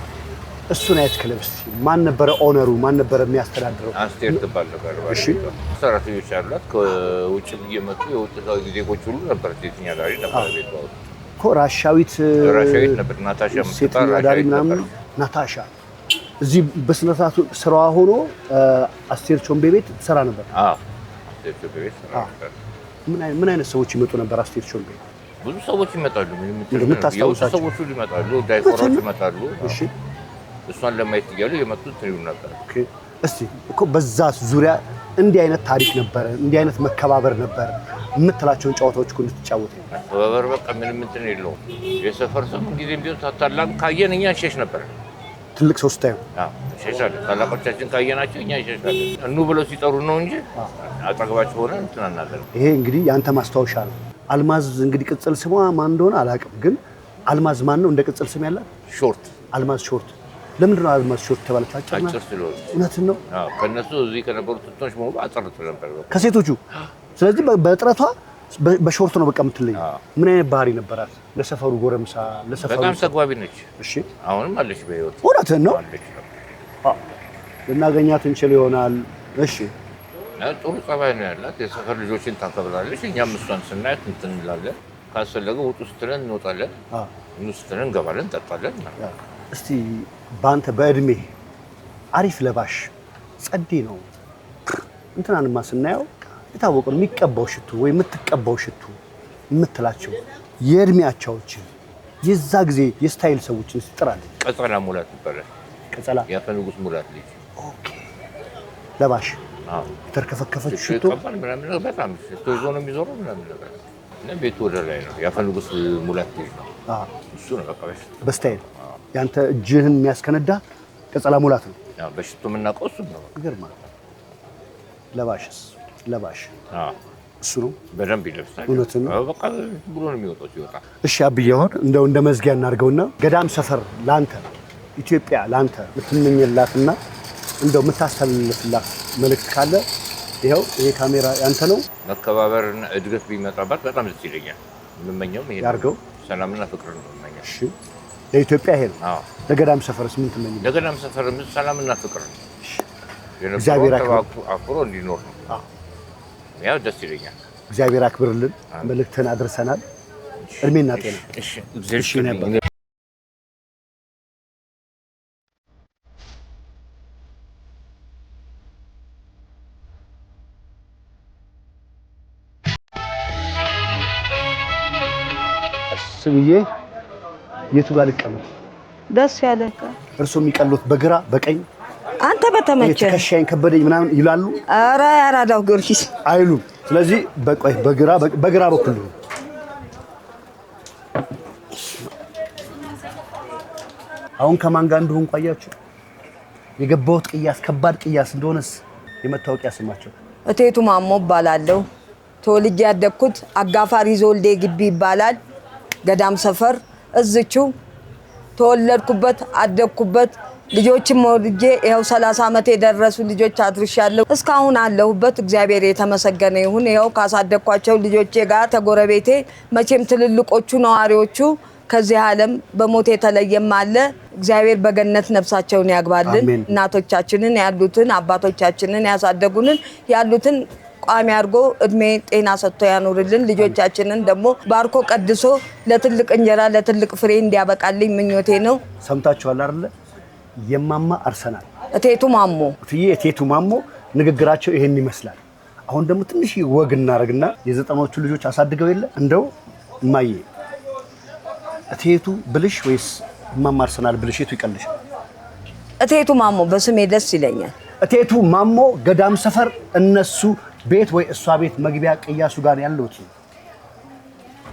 እሱ ናይት ክለብ እስቲ ማን ነበረ ኦነሩ? ማን ነበረ የሚያስተዳድረው? አስቴር ትባል ነበር። እሺ። ሰራተኞች አሏት። ከውጭ እየመጡ የውጭ ዜጎች ሁሉ ነበር። ሴተኛ አዳሪ ነበር ቤቷ እኮ። ራሻዊት ነበር። ናታሻ ሴተኛ አዳሪ ምናምን ናታሻ እዚህ በስነ ስርዓቱ ስራዋ ሆኖ አስቴር ቾምቤ ቤት ትሰራ ነበር። አዎ። አስቴር ቾምቤ ቤት ትሰራ ነበር። ምን አይነት ሰዎች ይመጡ ነበር አስቴር ቾምቤ? ብዙ ሰዎች ይመጣሉ። የምታስታውሳቸው ሰዎች ሁሉ ይመጣሉ። ዳይቆሮች ይመጣሉ። እሺ። እሷን ለማየት እያሉ የመጡት ትሪው ነበር። ኦኬ። እስቲ እኮ በዛ ዙሪያ እንዲህ አይነት ታሪክ ነበረ፣ እንዲህ አይነት መከባበር ነበረ የምትላቸውን ጨዋታዎች እኮ እንድትጫወት ነው። መከባበር በቃ ምንም እንትን የለውም። የሰፈር ሰው ጊዜም ቢሆን ታላቅ ካየን እኛ እንሸሽ ነበር። ትልቅ ሰው ስታዩ እንሸሻለን። ታላቆቻችን ካየናቸው እኛ እንሸሻለን። እኑ ብለው ሲጠሩ ነው እንጂ አጠገባቸው ሆነ እንትን አናለን። ይሄ እንግዲህ የአንተ ማስታወሻ ነው። አልማዝ እንግዲህ ቅጽል ስሟ ማን እንደሆነ አላውቅም፣ ግን አልማዝ ማን ነው እንደ ቅጽል ስም ያላት? ሾርት። አልማዝ ሾርት። ለምንድን ነው አልማዝ ሾርት ተባለች? አጭር ስለሆነ። እውነትን ነው። ከእነሱ እዚህ ከነበሩት ትቶች በሙሉ አጠርት ነበር ከሴቶቹ። ስለዚህ በጥረቷ በሾርት ነው በቃ የምትለኝ። ምን አይነት ባህሪ ነበራት? ለሰፈሩ ጎረምሳ፣ ለሰፈሩ በጣም ተግባቢ ነች። እሺ። አሁንም አለች በህይወት። እውነትን ነው። ልናገኛት እንችል ይሆናል። እሺ። ጥሩ ጸባይ ነው ያላት። የሰፈር ልጆችን ታከብራለች። እኛም እሷን ስናያት እንትን እንላለን። ካስፈለገ ውጡ ስትለን እንወጣለን፣ ኑ ስትለን እንገባለን፣ እንጠጣለን። እስቲ በአንተ በእድሜ አሪፍ ለባሽ ጸዴ ነው እንትናንማ ስናየው የታወቀ ነው የሚቀባው ሽቱ ወይ የምትቀባው ሽቱ የምትላቸው የእድሜያቸውን የዛ ጊዜ የስታይል ሰዎችን ትጥራለች። ቀጸላ ሙላት ይባላል። ቀጸላ ያፈ ንጉስ ሙላት ልጅ። ኦኬ። ለባሽ የተርከፈከፈች ሽቶ ቀባል ምናምን በጣም ሽቶ ይዞ ነው የሚዞረው ምናምን ነገር እና ቤቱ ወደ ላይ ነው። ያፈ ንጉስ ሙላት ልጅ ነው እሱ ነው በቃ በስታይል ያንተ እጅህን የሚያስከነዳ ቀጸላ ሙላት ነው። በሽቶ የምናውቀው እሱ ነው። ይገርማል። ለባሽስ ለባሽ እሱ ነው በደንብ ይለብሳል። እውነትን ነው በቃ ብሎ ነው የሚወጣው ሲወጣ። እሺ አብዬ፣ አሁን እንደው እንደ መዝጊያ እናድርገውና ገዳም ሰፈር ላንተ ኢትዮጵያ ላንተ የምትመኝላትና እንደው የምታስተላልፍላት መልእክት ካለ ይኸው ይሄ ካሜራ ያንተ ነው። መከባበርና እድገት ቢመጣባት በጣም ደስ ይለኛል። የምመኘውም ይሄ ያርገው። ሰላምና ፍቅር ነው የምመኘው። እሺ ለኢትዮጵያ ይሄ ነው። ለገዳም ሰፈርስ ምን ትመኛለህ? ለገዳም ሰፈር ሰላምና ፍቅር ነው። እግዚአብሔር አክብሮ እንዲኖር ነው። ያው ደስ ይለኛል። እግዚአብሔር አክብርልን። መልእክትን አድርሰናል። እድሜና ጤና። እሺ ነበር። ስብዬ የቱ ጋር ልቀመጥ? ደስ ያለ እርሶ የሚቀሉት በግራ በቀኝ አንተ በተመቸ ትከሻዬን ከበደኝ ምናምን ይላሉ? ኧረ ያራዳው ጊዮርጊስ አይሉም። ስለዚህ በግራ በኩል ነው። አሁን ከማን ጋር እንደሆን ቆያችሁ? የገባሁት ቅያስ ከባድ ቅያስ እንደሆነስ የመታወቂያ ስማቸው እቴቱ ማሞ እባላለሁ። ተወልጄ ያደግኩት አጋፋሪ ዞልዴ ግቢ ይባላል። ገዳም ሰፈር እዝቹ ተወለድኩበት አደግኩበት። ልጆችም ወልጄ ይኸው 30 ዓመት የደረሱ ልጆች አድርሻለሁ። እስካሁን አለሁበት። እግዚአብሔር የተመሰገነ ይሁን። ይኸው ካሳደግኳቸው ልጆቼ ጋር ተጎረቤቴ መቼም ትልልቆቹ ነዋሪዎቹ ከዚህ ዓለም በሞት የተለየም አለ። እግዚአብሔር በገነት ነፍሳቸውን ያግባልን። እናቶቻችንን ያሉትን አባቶቻችንን ያሳደጉንን ያሉትን ቋሚ አድርጎ እድሜ ጤና ሰጥቶ ያኖርልን። ልጆቻችንን ደግሞ ባርኮ ቀድሶ ለትልቅ እንጀራ ለትልቅ ፍሬ እንዲያበቃልኝ ምኞቴ ነው። ሰምታችኋል አይደለ? የማማ አርሰናል እቴቱ ማሞ እቴቱ ማሞ ንግግራቸው ይሄን ይመስላል። አሁን ደግሞ ትንሽ ወግ እናረግና የዘጠናዎቹ ልጆች አሳድገው የለ እንደው እማዬ እቴቱ ብልሽ ወይስ እማማ አርሰናል ብልሽ የቱ ይቀልሻል? እቴቱ ማሞ በስሜ ደስ ይለኛል። እቴቱ ማሞ ገዳም ሰፈር እነሱ ቤት ወይ እሷ ቤት መግቢያ ቅያሱ ጋር ያለውት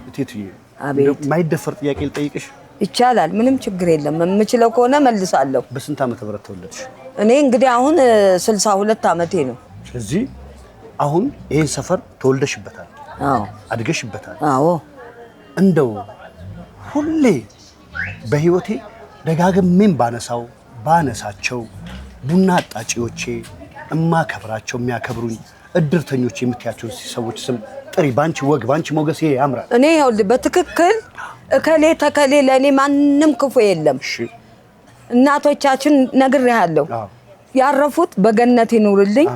እቴቱዬ፣ አቤት ማይደፈር ጥያቄ ልጠይቅሽ ይቻላል? ምንም ችግር የለም። የምችለው ከሆነ መልሳለሁ። በስንት ዓመተ ምህረት ተወለድሽ? እኔ እንግዲህ አሁን 62 ዓመቴ ነው። ስለዚህ አሁን ይሄን ሰፈር ተወልደሽበታል? አዎ። አድገሽበታል? አዎ። እንደው ሁሌ በህይወቴ ደጋግሜም ባነሳቸው ቡና አጣጪዎቼ እማከብራቸው የሚያከብሩኝ እድርተኞች የምትያቸው ሰዎች ስም ጥሪ። ባንቺ ወግ ባንቺ ሞገስ ይሄ ያምራል። እኔ ይኸውልህ በትክክል እከሌ ተከሌ ለእኔ ማንም ክፉ የለም። እናቶቻችን ነግሬሃለሁ። ያረፉት በገነት ይኑርልኝ፣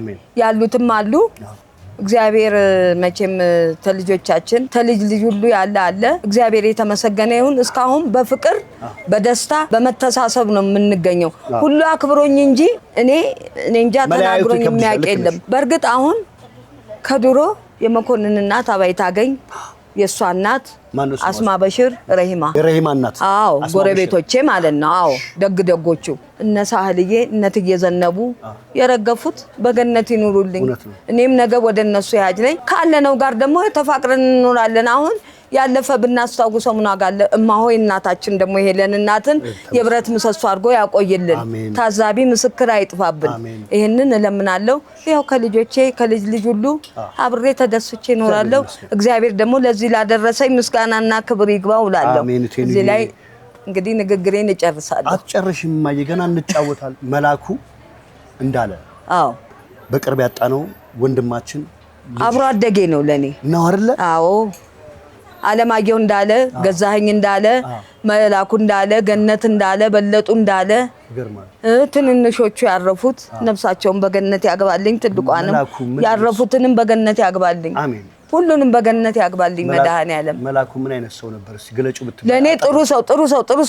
ያሉትም አሉ። እግዚአብሔር መቼም ተልጆቻችን ተልጅ ልጅ ሁሉ ያለ አለ። እግዚአብሔር የተመሰገነ ይሁን። እስካሁን በፍቅር በደስታ በመተሳሰብ ነው የምንገኘው። ሁሉ አክብሮኝ እንጂ እኔ እንጃ ተናግሮኝ የሚያውቅ የለም። በእርግጥ አሁን ከድሮ የመኮንን እናት አባይ ታገኝ የሷ እናት አስማ በሽር ረሂማ እናት፣ አዎ ጎረቤቶቼ ማለት ነው። አዎ ደጎቹ እነ ሳህልዬ እነትዬ ዘነቡ የረገፉት በገነት ይኑሩልኝ። እኔም ነገ ወደ እነሱ ያጅ ነኝ። ካለነው ጋር ደግሞ ተፋቅረን እንኖራለን። አሁን ያለፈ ብናስታውሰው ምን አጋለ እማሆይ እናታችን ደግሞ ይሄለን እናትን የብረት ምሰሶ አድርጎ ያቆይልን። ታዛቢ ምስክር አይጥፋብን። ይሄንን እለምናለሁ። ያው ከልጆቼ ከልጅ ልጅ ሁሉ አብሬ ተደስቼ እኖራለሁ። እግዚአብሔር ደግሞ ለዚህ ላደረሰኝ ምስጋናና ክብር ይግባው እላለሁ። እዚህ ላይ እንግዲህ ንግግሬን እጨርሳለሁ። አትጨርሽም ማየ፣ ገና እንጫወታል። መላኩ እንዳለ አዎ በቅርብ ያጣነው ወንድማችን አብሮ አደጌ ነው ለኔ ነው አይደለ? አዎ አለማየሁ እንዳለ፣ ገዛኸኝ እንዳለ፣ መላኩ እንዳለ፣ ገነት እንዳለ፣ በለጡ እንዳለ ትንንሾቹ ያረፉት ነፍሳቸውን በገነት ያግባልኝ። ትልቋንም ያረፉትንም በገነት ያግባልኝ። አሜን። ሁሉንም በገነት ያግባልኝ መድኃኔዓለም። መላኩ ምን አይነት ሰው ነበር? እስኪ ገለጩ ብትል። ለኔ ጥሩ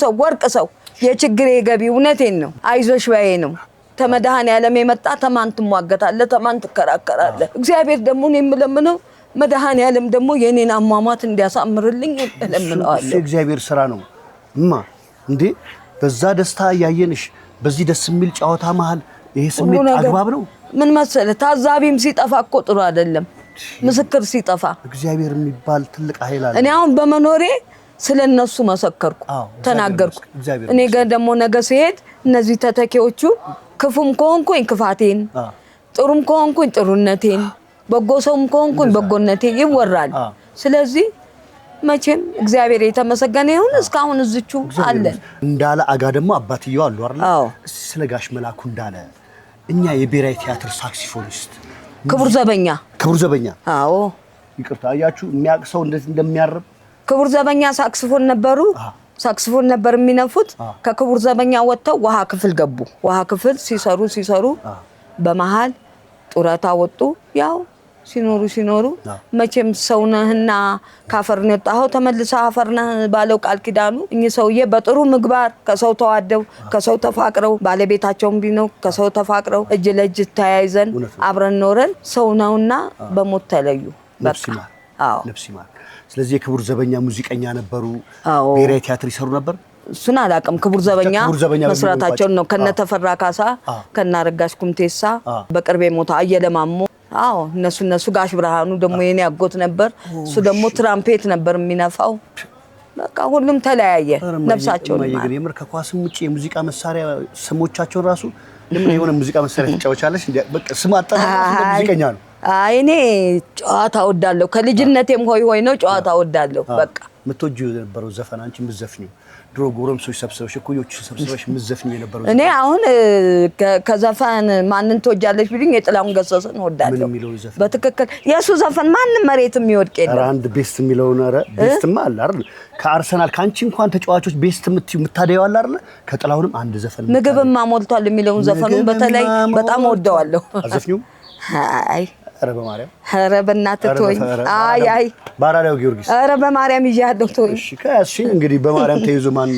ሰው ወርቅ ሰው፣ የችግሬ ገቢ፣ እውነቴን ነው። አይዞሽ ባዬ ነው። ተመድኃኔዓለም የመጣ ተማን ትሟገታለህ፣ ተማን ትከራከራለህ። እግዚአብሔር ደግሞ እኔ የምለምነው መድኃኔዓለም ደግሞ የኔን አሟሟት እንዲያሳምርልኝ እለምነዋለሁ። እግዚአብሔር ስራ ነው እማ። እንዴ በዛ ደስታ ያየንሽ በዚህ ደስ የሚል ጨዋታ መሃል ይሄ ስሜት አግባብ ነው? ምን መሰለህ፣ ታዛቢም ሲጠፋ እኮ ጥሩ አይደለም። ምስክር ሲጠፋ እግዚአብሔር የሚባል ትልቅ ኃይል አለ። እኔ አሁን በመኖሬ ስለነሱ መሰከርኩ፣ ተናገርኩ። እኔ ጋር ደግሞ ነገ ሲሄድ እነዚህ ተተኪዎቹ ክፉም ከሆንኩኝ ክፋቴን፣ ጥሩም ከሆንኩኝ ጥሩነቴን፣ በጎ ሰውም ከሆንኩኝ በጎነቴ ይወራል። ስለዚህ መቼም እግዚአብሔር የተመሰገነ ይሁን እስካሁን እዝቹ አለን። እንዳለ አጋ ደግሞ አባትየው አሉ አይደል? ስለ ጋሽ መላኩ እንዳለ እኛ የብሔራዊ ቲያትር ሳክሲፎኒስት ክቡር ዘበኛ አዎ ይቅርታ አያችሁ የሚያውቅ ሰው እንደዚህ እንደሚያርብ ክቡር ዘበኛ ሳክሲፎን ነበሩ። ሳክሲፎን ነበር የሚነፉት። ከክቡር ዘበኛ ወጥተው ውሃ ክፍል ገቡ። ውሃ ክፍል ሲሰሩ በመሃል ጡረታ ወጡ። ያው ሲኖሩ መቼም ሰውነህና ካፈር ነው የወጣኸው ተመልሰህ አፈር ነህ ባለው ቃል ኪዳኑ እኚህ ሰውዬ በጥሩ ምግባር ከሰው ተዋደው ከሰው ተፋቅረው ባለቤታቸውም ቢነው ከሰው ተፋቅረው እጅ ለእጅ ተያይዘን አብረን ኖረን ሰው ነውና በሞት ተለዩ። ነፍስ ይማር። ስለዚህ የክቡር ዘበኛ ሙዚቀኛ ነበሩ። ብሔራዊ ቲያትር ይሰሩ ነበር። እሱን አላውቅም። ክቡር ዘበኛ መስራታቸውን ነው ከነተፈራ ካሳ ከናረጋሽ ኩምቴሳ በቅርቤ ሞታ አየለማሞ። አዎ እነሱ ጋሽ ብርሃኑ ደግሞ የኔ አጎት ነበር። እሱ ደግሞ ትራምፔት ነበር የሚነፋው። በቃ ሁሉም ተለያየ። ነፍሳቸው ነው ማለት የምር ከኳስም ውጪ የሙዚቃ መሳሪያ ስሞቻቸው ራሱ ለምን የሆነ ሙዚቃ መሳሪያ ትጫወቻለሽ? በቃ ስም አጣጣሉ ሙዚቀኛ ነው። አይ እኔ ጨዋታ ወዳለሁ። ከልጅነቴም ሆይ ነው ጨዋታ ወዳለሁ። በቃ የምትወጂው የነበረው ዘፈን አንቺ የምትዘፍኚው ድሮ ጎረምሶች ሰብስበሽ እኩዮች ሰብስበሽ የምትዘፍኚው የነበረው እኔ አሁን ከዘፈን ማንን ትወጃለሽ ቢሉኝ የጥላሁን ገሰሰን ወዳለሁ። በትክክል የሱ ዘፈን ማንም መሬት የሚወድቅ የለም። አንድ ቤስት የሚለው ነው። ቤስትማ አለ አይደል? ከአርሰናል ካንቺ እንኳን ተጫዋቾች ቤስት የምታደየው አለ አይደል? ከጥላሁንም አንድ ዘፈን ምግብማ ሞልቷል የሚለውን ዘፈኑን በተለይ በጣም ወደዋለሁ። አዘፍኙም? አይ ኧረ በማርያም ኧረ በእናትህ ተወኝ። አይ ባራዳው ጊዮርጊስ ኧረ በማርያም ይዣለሁ ተወኝ። እሺ ከያዝሽኝ እንግዲህ በማርያም ተይዞ ማን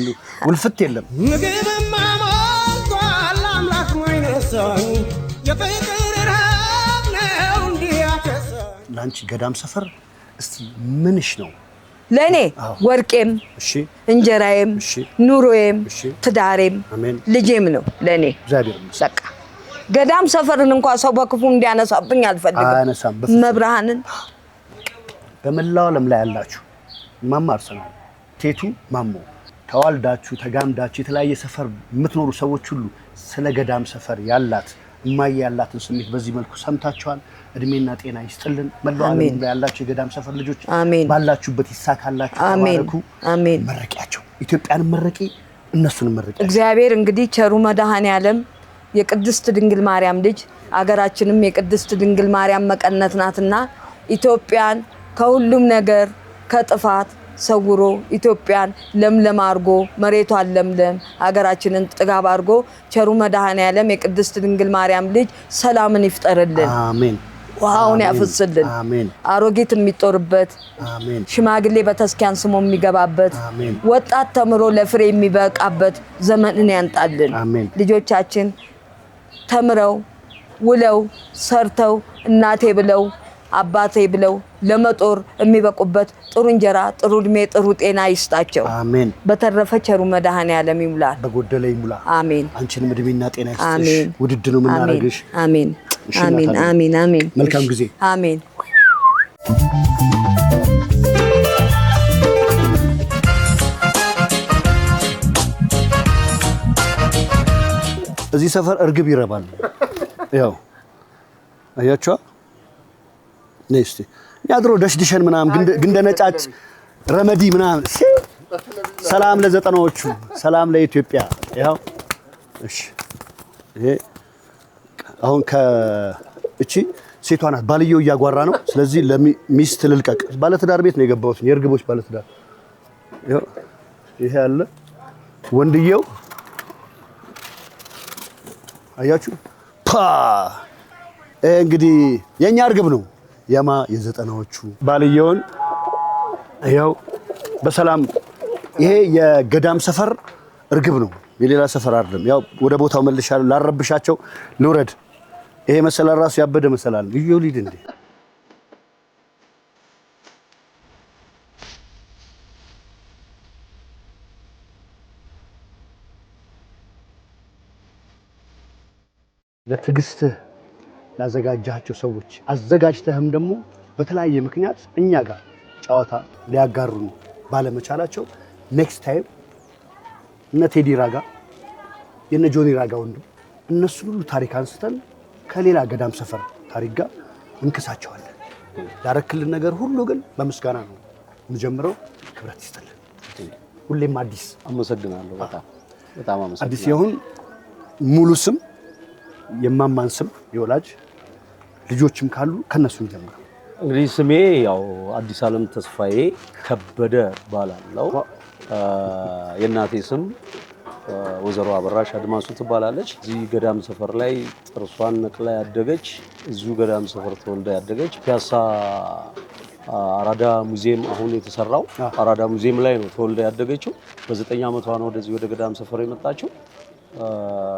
ውልፍት የለም። ምግብማ ሞልቷል አምላክ ማይነሳኝ የፍቅር ረሃብ ነው እንዲህ ያከሳኝ። ለአንቺ ገዳም ሰፈር እስቲ ምንሽ ነው? ለእኔ ወርቄም እንጀራዬም ኑሮዬም ትዳሬም ልጄም ነው ለእኔ። እግዚአብሔር ይመስገን። በቃ ገዳም ሰፈርን እንኳን ሰው በክፉ እንዲያነሳብኝ አልፈልግም። አያነሳም። መብርሃንን በመላው ዓለም ላይ ያላችሁ ማማ አርሰናል ቴቱ ማሞ ተዋልዳችሁ ተጋምዳችሁ የተለያየ ሰፈር የምትኖሩ ሰዎች ሁሉ ስለ ገዳም ሰፈር ያላት እማዬ ያላትን ስሜት በዚህ መልኩ ሰምታችኋል። እድሜና ጤና ይስጥልን። መላው ዓለም ላይ ያላችሁ የገዳም ሰፈር ልጆች ባላችሁበት ይሳካላችሁ። ተባረኩ። አሜን። መረቂያቸው ኢትዮጵያን መረቂ፣ እነሱን መረቂ። እግዚአብሔር እንግዲህ ቸሩ መድኃኔዓለም የቅድስት ድንግል ማርያም ልጅ አገራችንም የቅድስት ድንግል ማርያም መቀነት ናትና ኢትዮጵያን ከሁሉም ነገር ከጥፋት ሰውሮ ኢትዮጵያን ለምለም አርጎ መሬቷን ለምለም ሀገራችንን ጥጋብ አርጎ ቸሩ መድኃኔዓለም የቅድስት ድንግል ማርያም ልጅ ሰላምን ይፍጠርልን። አሜን። ውሃውን ያፍስልን። አሜን። አሮጊት የሚጦርበት አሜን። ሽማግሌ በተስኪያን ስሞ የሚገባበት አሜን። ወጣት ተምሮ ለፍሬ የሚበቃበት ዘመንን ያንጣልን። አሜን። ልጆቻችን ተምረው ውለው ሰርተው እናቴ ብለው አባቴ ብለው ለመጦር የሚበቁበት ጥሩ እንጀራ፣ ጥሩ እድሜ፣ ጥሩ ጤና ይስጣቸው። አሜን። በተረፈ ቸሩ መድኃኔዓለም ይሙላል። በጎደለ ይሙላ። አሜን። አንቺንም እድሜና ጤና ይስጥሽ። ውድድ ነው የምናደርግሽ። አሜን። አሜን። አሜን። አሜን። መልካም ጊዜ። አሜን። እዚህ ሰፈር እርግብ ይረባል። ያው አያችሁ ነይ እስቲ ያድሮ ደሽድሸን ምናምን ግንደ ነጫጭ ረመዲ ምናምን። ሰላም ለዘጠናዎቹ፣ ሰላም ለኢትዮጵያ። ያው እሺ ይሄ አሁን ከእቺ ሴቷ ናት። ባልየው እያጓራ ነው። ስለዚህ ለሚስት ልልቀቅ። ባለትዳር ቤት ነው የገባሁት፣ የእርግቦች ባለትዳር። ያው ይሄ አለ ወንድየው አያችሁ ፓ እንግዲህ የኛ እርግብ ነው። የማ የዘጠናዎቹ ባልየውን ያው በሰላም ይሄ የገዳም ሰፈር እርግብ ነው፣ የሌላ ሰፈር አይደለም። ያው ወደ ቦታው መልሻለሁ፣ ላረብሻቸው ልውረድ። ይሄ መሰላል ራሱ ያበደ መሰላል ነው። ይውሊድ እንዴ ለትዕግስትህ ላዘጋጃቸው ሰዎች አዘጋጅተህም ደግሞ በተለያየ ምክንያት እኛ ጋር ጨዋታ ሊያጋሩን ባለመቻላቸው ኔክስት ታይም እነ ቴዲ ራጋ የነ ጆኒ ራጋ ወንዱ እነሱ ሁሉ ታሪክ አንስተን ከሌላ ገዳም ሰፈር ታሪክ ጋር እንክሳቸዋለን። ያረክልን ነገር ሁሉ ግን በምስጋና ነው የምጀምረው። ክብረት ይስጥልን። ሁሌም አዲስ አመሰግናለሁ። በጣም አመሰግናለሁ። አዲስ ይሁን ሙሉ ስም የማማን ስም የወላጅ ልጆችም ካሉ ከነሱ እንጀምር። እንግዲህ ስሜ ያው አዲስ ዓለም ተስፋዬ ከበደ ባላለው። የእናቴ ስም ወይዘሮ አበራሽ አድማሱ ትባላለች። እዚህ ገዳም ሰፈር ላይ ጥርሷን ነቅላ ያደገች፣ እዚሁ ገዳም ሰፈር ተወልዳ ያደገች። ፒያሳ አራዳ ሙዚየም አሁን የተሰራው አራዳ ሙዚየም ላይ ነው ተወልዳ ያደገችው። በ9 ዓመቷ ነው ወደዚህ ወደ ገዳም ሰፈር የመጣችው።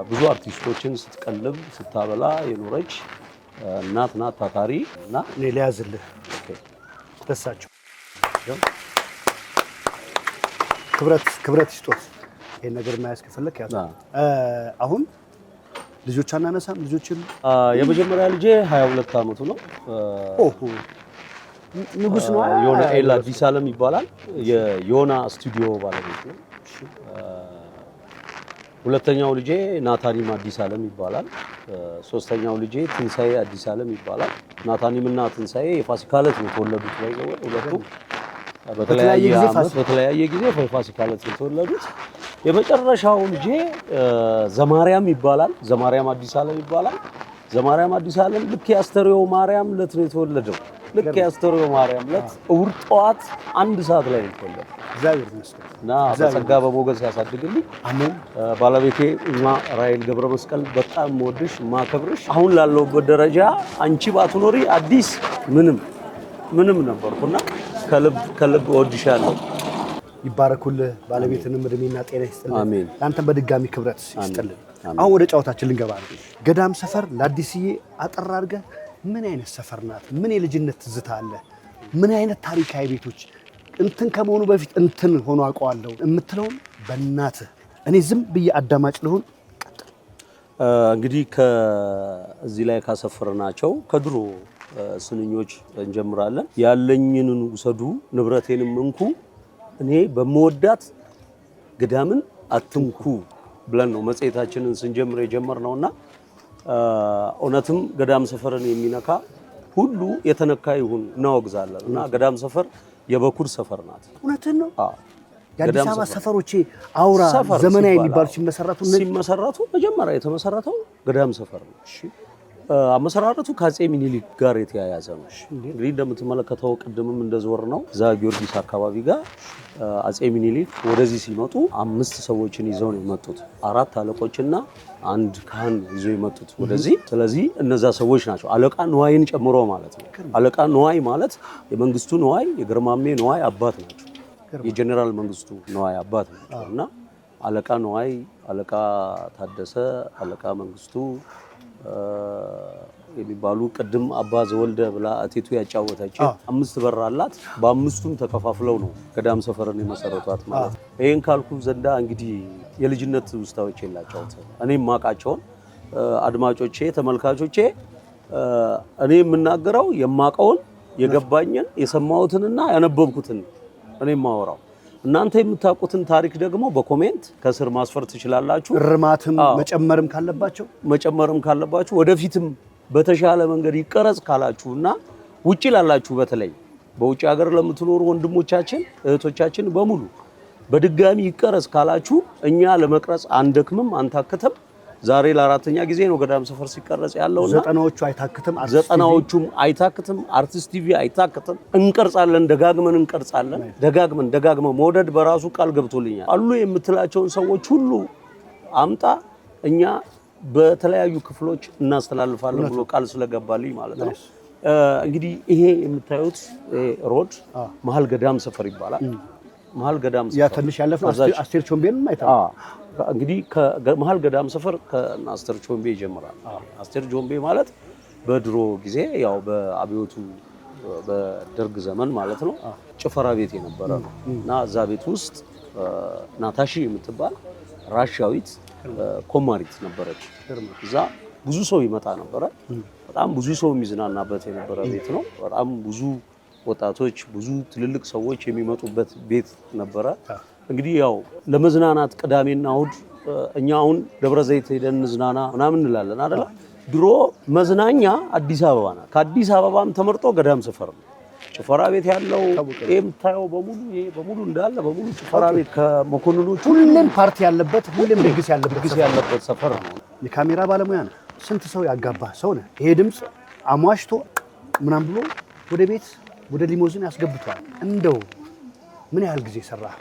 ብዙ አርቲስቶችን ስትቀልብ ስታበላ የኖረች እናት ናት። ታታሪ እና እኔ ሊያዝልህ ደሳቸው ክብረት ይስጦት። ይሄን ነገር ማያስ ከፈለክ ያዝ። አሁን ልጆች አናነሳም። ልጆችን የመጀመሪያ ልጄ 22 ዓመቱ ነው። ኦሆ ንጉስ ነው። ዮና ኤል አዲስ ዓለም ይባላል። የዮና ስቱዲዮ ባለቤት ነው። ሁለተኛው ልጄ ናታኒም አዲስ ዓለም ይባላል። ሶስተኛው ልጄ ትንሳኤ አዲስ ዓለም ይባላል። ናታኒም እና ትንሳኤ የፋሲካ ዕለት ነው የተወለዱት። ሁለቱም በተለያየ ዓመት በተለያየ ጊዜ የፋሲካ ዕለት ነው የተወለዱት። የመጨረሻው ልጄ ዘማርያም ይባላል። ዘማርያም አዲስ ዓለም ይባላል። ዘማርያም አዲስ ዓለም ልክ የአስተርእዮ ማርያም ዕለት ነው የተወለደው። ልክ የአስተርዮ ማርያም ዕለት እሑድ ጠዋት 1 ሰዓት ላይ ነው የተወለደው። እግዚአብሔር ይመስገን እና በጸጋ በሞገስ ያሳድግልኝ። አሜን። ባለቤቴ ራሔል ገብረ መስቀል በጣም ወድሽ ማከብርሽ። አሁን ላለሁበት ደረጃ አንቺ ባትኖሪ አዲስ ምንም ነበርኩና ከልብ ወድሻለሁ። ይባረኩልህ። ባለቤትንም እድሜና ጤና ይስጥልህ። አሜን። ያንተን በድጋሚ ክብረት ይስጥልህ። አሁን ወደ ጨዋታችን ልንገባ ነው። ገዳም ሰፈር ለአዲስዬ አጠር አድርገህ ምን አይነት ሰፈር ናት? ምን የልጅነት ትዝታ አለ? ምን አይነት ታሪካዊ ቤቶች እንትን ከመሆኑ በፊት እንትን ሆኖ አውቀዋለሁ የምትለውን በእናትህ እኔ ዝም ብዬ አዳማጭ ልሁን። እንግዲህ ከዚህ ላይ ካሰፈርናቸው ከድሮ ስንኞች እንጀምራለን። ያለኝን ውሰዱ ንብረቴንም እንኩ እኔ በመወዳት ገዳምን አትንኩ ብለን ነው መጽሔታችንን ስንጀምር የጀመርነውና እውነትም ገዳም ሰፈርን የሚነካ ሁሉ የተነካ ይሁን እናወግዛለን። እና ገዳም ሰፈር የበኩር ሰፈር ናት። እውነትን ነው። የአዲስ አበባ ሰፈሮቼ አውራ ዘመናዊ የሚባሉ ሲመሰረቱ መጀመሪያ የተመሰረተው ገዳም ሰፈር ነው። አመሰራረቱ ከአፄ ሚኒሊክ ጋር የተያያዘ ነው። እንግዲህ እንደምትመለከተው ቅድምም እንደዞር ነው እዛ ጊዮርጊስ አካባቢ ጋር አፄ ሚኒሊክ ወደዚህ ሲመጡ 5 ሰዎችን ይዘው ነው የመጡት። 4 አለቆችና 1 ካህን ይዘው የመጡት ወደዚህ። ስለዚህ እነዛ ሰዎች ናቸው አለቃ ንዋይን ጨምሮ ማለት ነው። አለቃ ንዋይ ማለት የመንግስቱ ንዋይ የግርማሜ ንዋይ አባት ናቸው። የጀነራል መንግስቱ ንዋይ አባት ናቸው እና አለቃ ንዋይ፣ አለቃ ታደሰ፣ አለቃ መንግስቱ የሚባሉ ቅድም አባ ዘወልደ ብላ እቴቱ ያጫወተችው 5 በር አላት። በ5ቱም ተከፋፍለው ነው ገዳም ሰፈርን የመሰረቷት ማለት ነው። ይሄን ካልኩ ዘንዳ እንግዲህ የልጅነት ውስታዎች የላቸውት እኔም ማቃቸውን አድማጮቼ ተመልካቾቼ እኔ የምናገረው የማቀውን የገባኝን የሰማሁትንና ያነበብኩትን እኔም ማወራው እናንተ የምታውቁትን ታሪክ ደግሞ በኮሜንት ከስር ማስፈር ትችላላችሁ። እርማትም መጨመርም ካለባችሁ ወደፊትም በተሻለ መንገድ ይቀረጽ ካላችሁና ውጪ ላላችሁ በተለይ በውጪ ሀገር ለምትኖሩ ወንድሞቻችን እህቶቻችን በሙሉ በድጋሚ ይቀረጽ ካላችሁ እኛ ለመቅረጽ አንደክምም አንታክተም። ዛሬ ለ4ኛ ጊዜ ነው ገዳም ሰፈር ሲቀረጽ ያለውና ዘጠናዎቹም አይታክትም። አርቲስት ቲቪ አይታክትም። እንቀርጻለን፣ ደጋግመን እንቀርጻለን። ደጋግመን መውደድ በራሱ ቃል ገብቶልኛል። አሉ የምትላቸውን ሰዎች ሁሉ አምጣ እኛ በተለያዩ ክፍሎች እናስተላልፋለን ብሎ ቃል ስለገባልኝ ማለት ነው። እንግዲህ ይሄ የምታዩት ሮድ መሀል ገዳም ሰፈር ይባላል። መሀል ገዳም ሰፈር ያ ትንሽ ያለፈው አስቴር ቾምቤን አይታ እንግዲህ ከመሀል ገዳም ሰፈር ከአስቴር ቾምቤ ይጀምራል። አስቴር ቾምቤ ማለት በድሮ ጊዜ ያው በአብዮቱ በደርግ ዘመን ማለት ነው ጭፈራ ቤት የነበረ ነው እና እዛ ቤት ውስጥ ናታሺ የምትባል ራሻዊት ኮማሪት ነበረች። እዛ ብዙ ሰው ይመጣ ነበረ። በጣም ብዙ ሰው የሚዝናናበት የነበረ ቤት ነው። በጣም ብዙ ወጣቶች ብዙ ትልልቅ ሰዎች የሚመጡበት ቤት ነበረ። እንግዲህ ያው ለመዝናናት ቅዳሜና እሑድ እኛ አሁን ደብረ ዘይት ሄደን እንዝናና ምናምን እንላለን አይደል? ድሮ መዝናኛ አዲስ አበባ ናት። ከአዲስ አበባም ተመርጦ ገዳም ሰፈር ነው ጭፈራ ቤት ያለው። የምታየው በሙሉ እንዳለ በሙሉ ጭፈራ ቤት ከመኮንኖቹ ሁሌም ፓርቲ ያለበት ሁሌም ድግስ ያለበት ሰፈር ነው። የካሜራ ባለሙያ ነው። ስንት ሰው ያጋባ ሰው ነው። ይሄ ድምፅ አሟሽቶ ምናምን ብሎ ወደ ቤት ወደ ሊሞዚን ያስገብቷል። እንደው ምን ያህል ጊዜ ሰራህ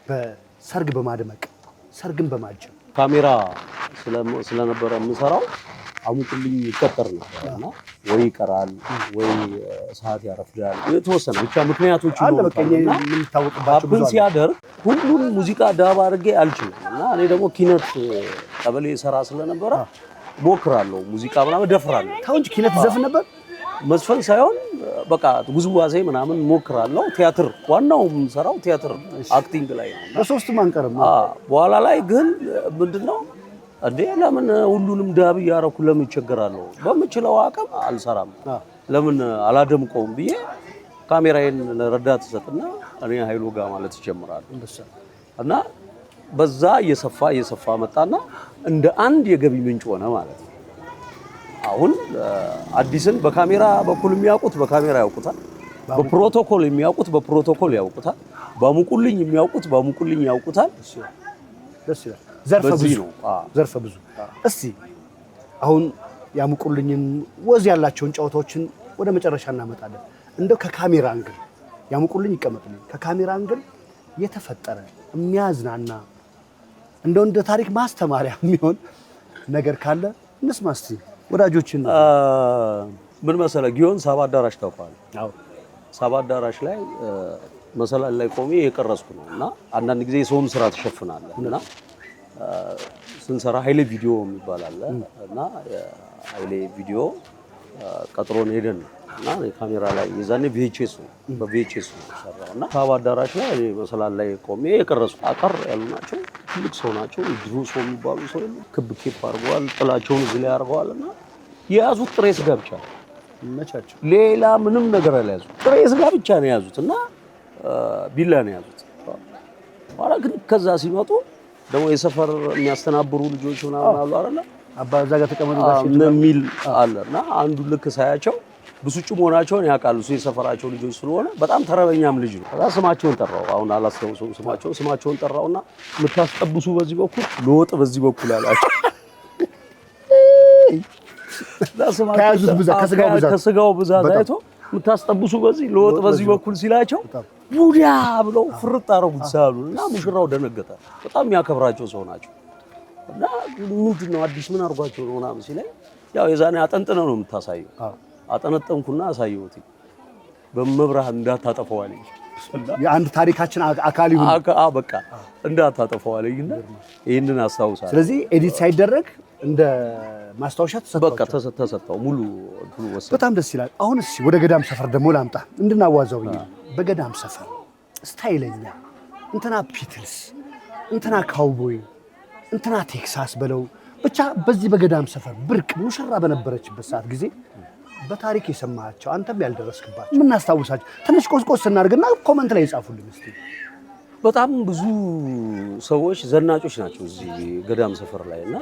በሰርግ በማድመቅ ሰርግን በማጀብ? ካሜራ ስለነበረ የምሰራው አሙቁልኝ ይቀጠር ነበርና ወይ ይቀራል ወይ ሰዓት ያረፍዳል የተወሰነ ብቻ ምክንያቶች ይኖራሉ። ሲያደርግ ሁሉን ሙዚቃ ዳባ አድርጌ አልችልም እና እኔ ደግሞ ኪነት ቀበሌ ሰራ ስለነበረ ሞክራለሁ። ሙዚቃ ምናምን ደፍራለሁ። ታው እንጂ ኪነት ዘፈን ነበር መስፈን ሳይሆን በቃ ውዝዋዜ ምናምን ሞክራለሁ። ቲያትር ዋናው የምሰራው ቲያትር አክቲንግ ላይ ነው። በሶስቱም አንቀርም። በኋላ ላይ ግን ምንድነው እንዴ ለምን ሁሉንም ዳብ ያረኩ ለምን ይቸገራለሁ? በምችለው አቅም አልሰራም ለምን አላደምቀውም ብዬ ካሜራዬን ለረዳት ሰጥና እኔ ኃይሉ ጋር ማለት ይጀምራል እና በዛ እየሰፋ መጣና እንደ አንድ የገቢ ምንጭ ሆነ ማለት ነው። አሁን አዲስን በካሜራ በኩል የሚያውቁት በካሜራ ያውቁታል። በፕሮቶኮል የሚያውቁት በፕሮቶኮል ያውቁታል። ባሙቁልኝ የሚያውቁት ባሙቁልኝ ያውቁታል። ደስ ይላል። ዘርፈ ብዙ። እስቲ አሁን ያሙቁልኝን ወዝ ያላቸውን ጨዋታዎችን ወደ መጨረሻ እናመጣለን። እንደው ከካሜራ አንግል ያሙቁልኝ ይቀመጥልኝ ከካሜራ አንግል የተፈጠረ የሚያዝናና እንደው እንደ ታሪክ ማስተማሪያ የሚሆን ነገር ካለ እንስማ እስቲ ወዳጆችን። ምን መሰለህ ጊዮን ሳባ አዳራሽ ታውቀዋለህ? አዎ። ሳባ አዳራሽ ላይ መሰላል ላይ ቆሜ የቀረጽኩ ነው እና አንዳንድ ጊዜ የሰውን ስራ ትሸፍናለህ እና ስንሰራ ኃይሌ ቪዲዮ የሚባል አለ እና ኃይሌ ቪዲዮ ቀጥሮን ሄደን ነው እና ካሜራ ላይ የዛኔ VHS ነው በVHS ነው ሰራው እና ሳባ አዳራሽ ላይ መሰላል ላይ ቆሜ የቀረጽኩ አቀር ያሉ ናቸው። ትልቅ ሰው ናቸው። ድሮ ሰው የሚባሉ ሰው ክብ ኬፕ አድርገዋል። ጥላቸውን እዚህ ላይ አድርገዋልና የያዙት ጥሬ ስጋ ብቻ መቻቸው ሌላ ምንም ነገር አልያዙት። ጥሬ ስጋ ብቻ ነው የያዙት እና ቢላ ነው የያዙት። ኋላ ግን ከዛ ሲመጡ ደግሞ የሰፈር የሚያስተናብሩ ልጆች ምናምን አሉ አይደል? አባ እዛ ጋር ተቀመጡ ጋር የሚል አለና አንዱ ልክ ሳያቸው ብስጩ መሆናቸውን ያውቃሉ። እሱ የሰፈራቸው ልጆች ስለሆነ በጣም ተረበኛም ልጅ ነው። ከዛ ስማቸውን ጠራው። አሁን አላስታውሰውም ስማቸውን ጠራውና የምታስጠብሱ በዚህ በኩል ለወጥ በዚህ በኩል አላቸው። ከስጋው ብዛት አይቶ የምታስጠብሱ በዚህ ለወጥ በዚህ በኩል ሲላቸው ቡዳ ብለው ፍርጥ አደረጉት ሳሉ እና ሙሽራው ደነገጠ። በጣም የሚያከብራቸው ሰው ናቸው እና ምንድን ነው አዲስ ምን አድርጓቸው ነው ምናምን ሲለኝ ያው የዛኔ አጠንጥነው ነው የምታሳየው። አጠነጠንኩና አሳየሁት። በመብራህ እንዳታጠፋው አለኝ። የአንድ ታሪካችን አካል ይሁን በቃ እንዳታጠፋው አለኝና ይሄንን አስታውሳለሁ። ስለዚህ ኤዲት ሳይደረግ እንደ ማስታወሻ ተሰጠው ሙሉ እንትኑ ወሰደ። በጣም ደስ ይላል። አሁን እሺ ወደ ገዳም ሰፈር ደግሞ ላምጣ እንድናዋዛው ብዬ በገዳም ሰፈር ስታይለኛ እንትና ፒትልስ እንትና ካውቦይ እንትና ቴክሳስ በለው ብቻ በዚህ በገዳም ሰፈር ብርቅ ሙሽራ በነበረችበት ሰዓት ጊዜ በታሪክ የሰማቸው አንተም ያልደረስክባቸው የምናስታውሳቸው ትንሽ ቆስቆስ እናድርግና ኮመንት ላይ ይጻፉልን እስቲ። በጣም ብዙ ሰዎች ዘናጮች ናቸው እዚህ ገዳም ሰፈር ላይ እና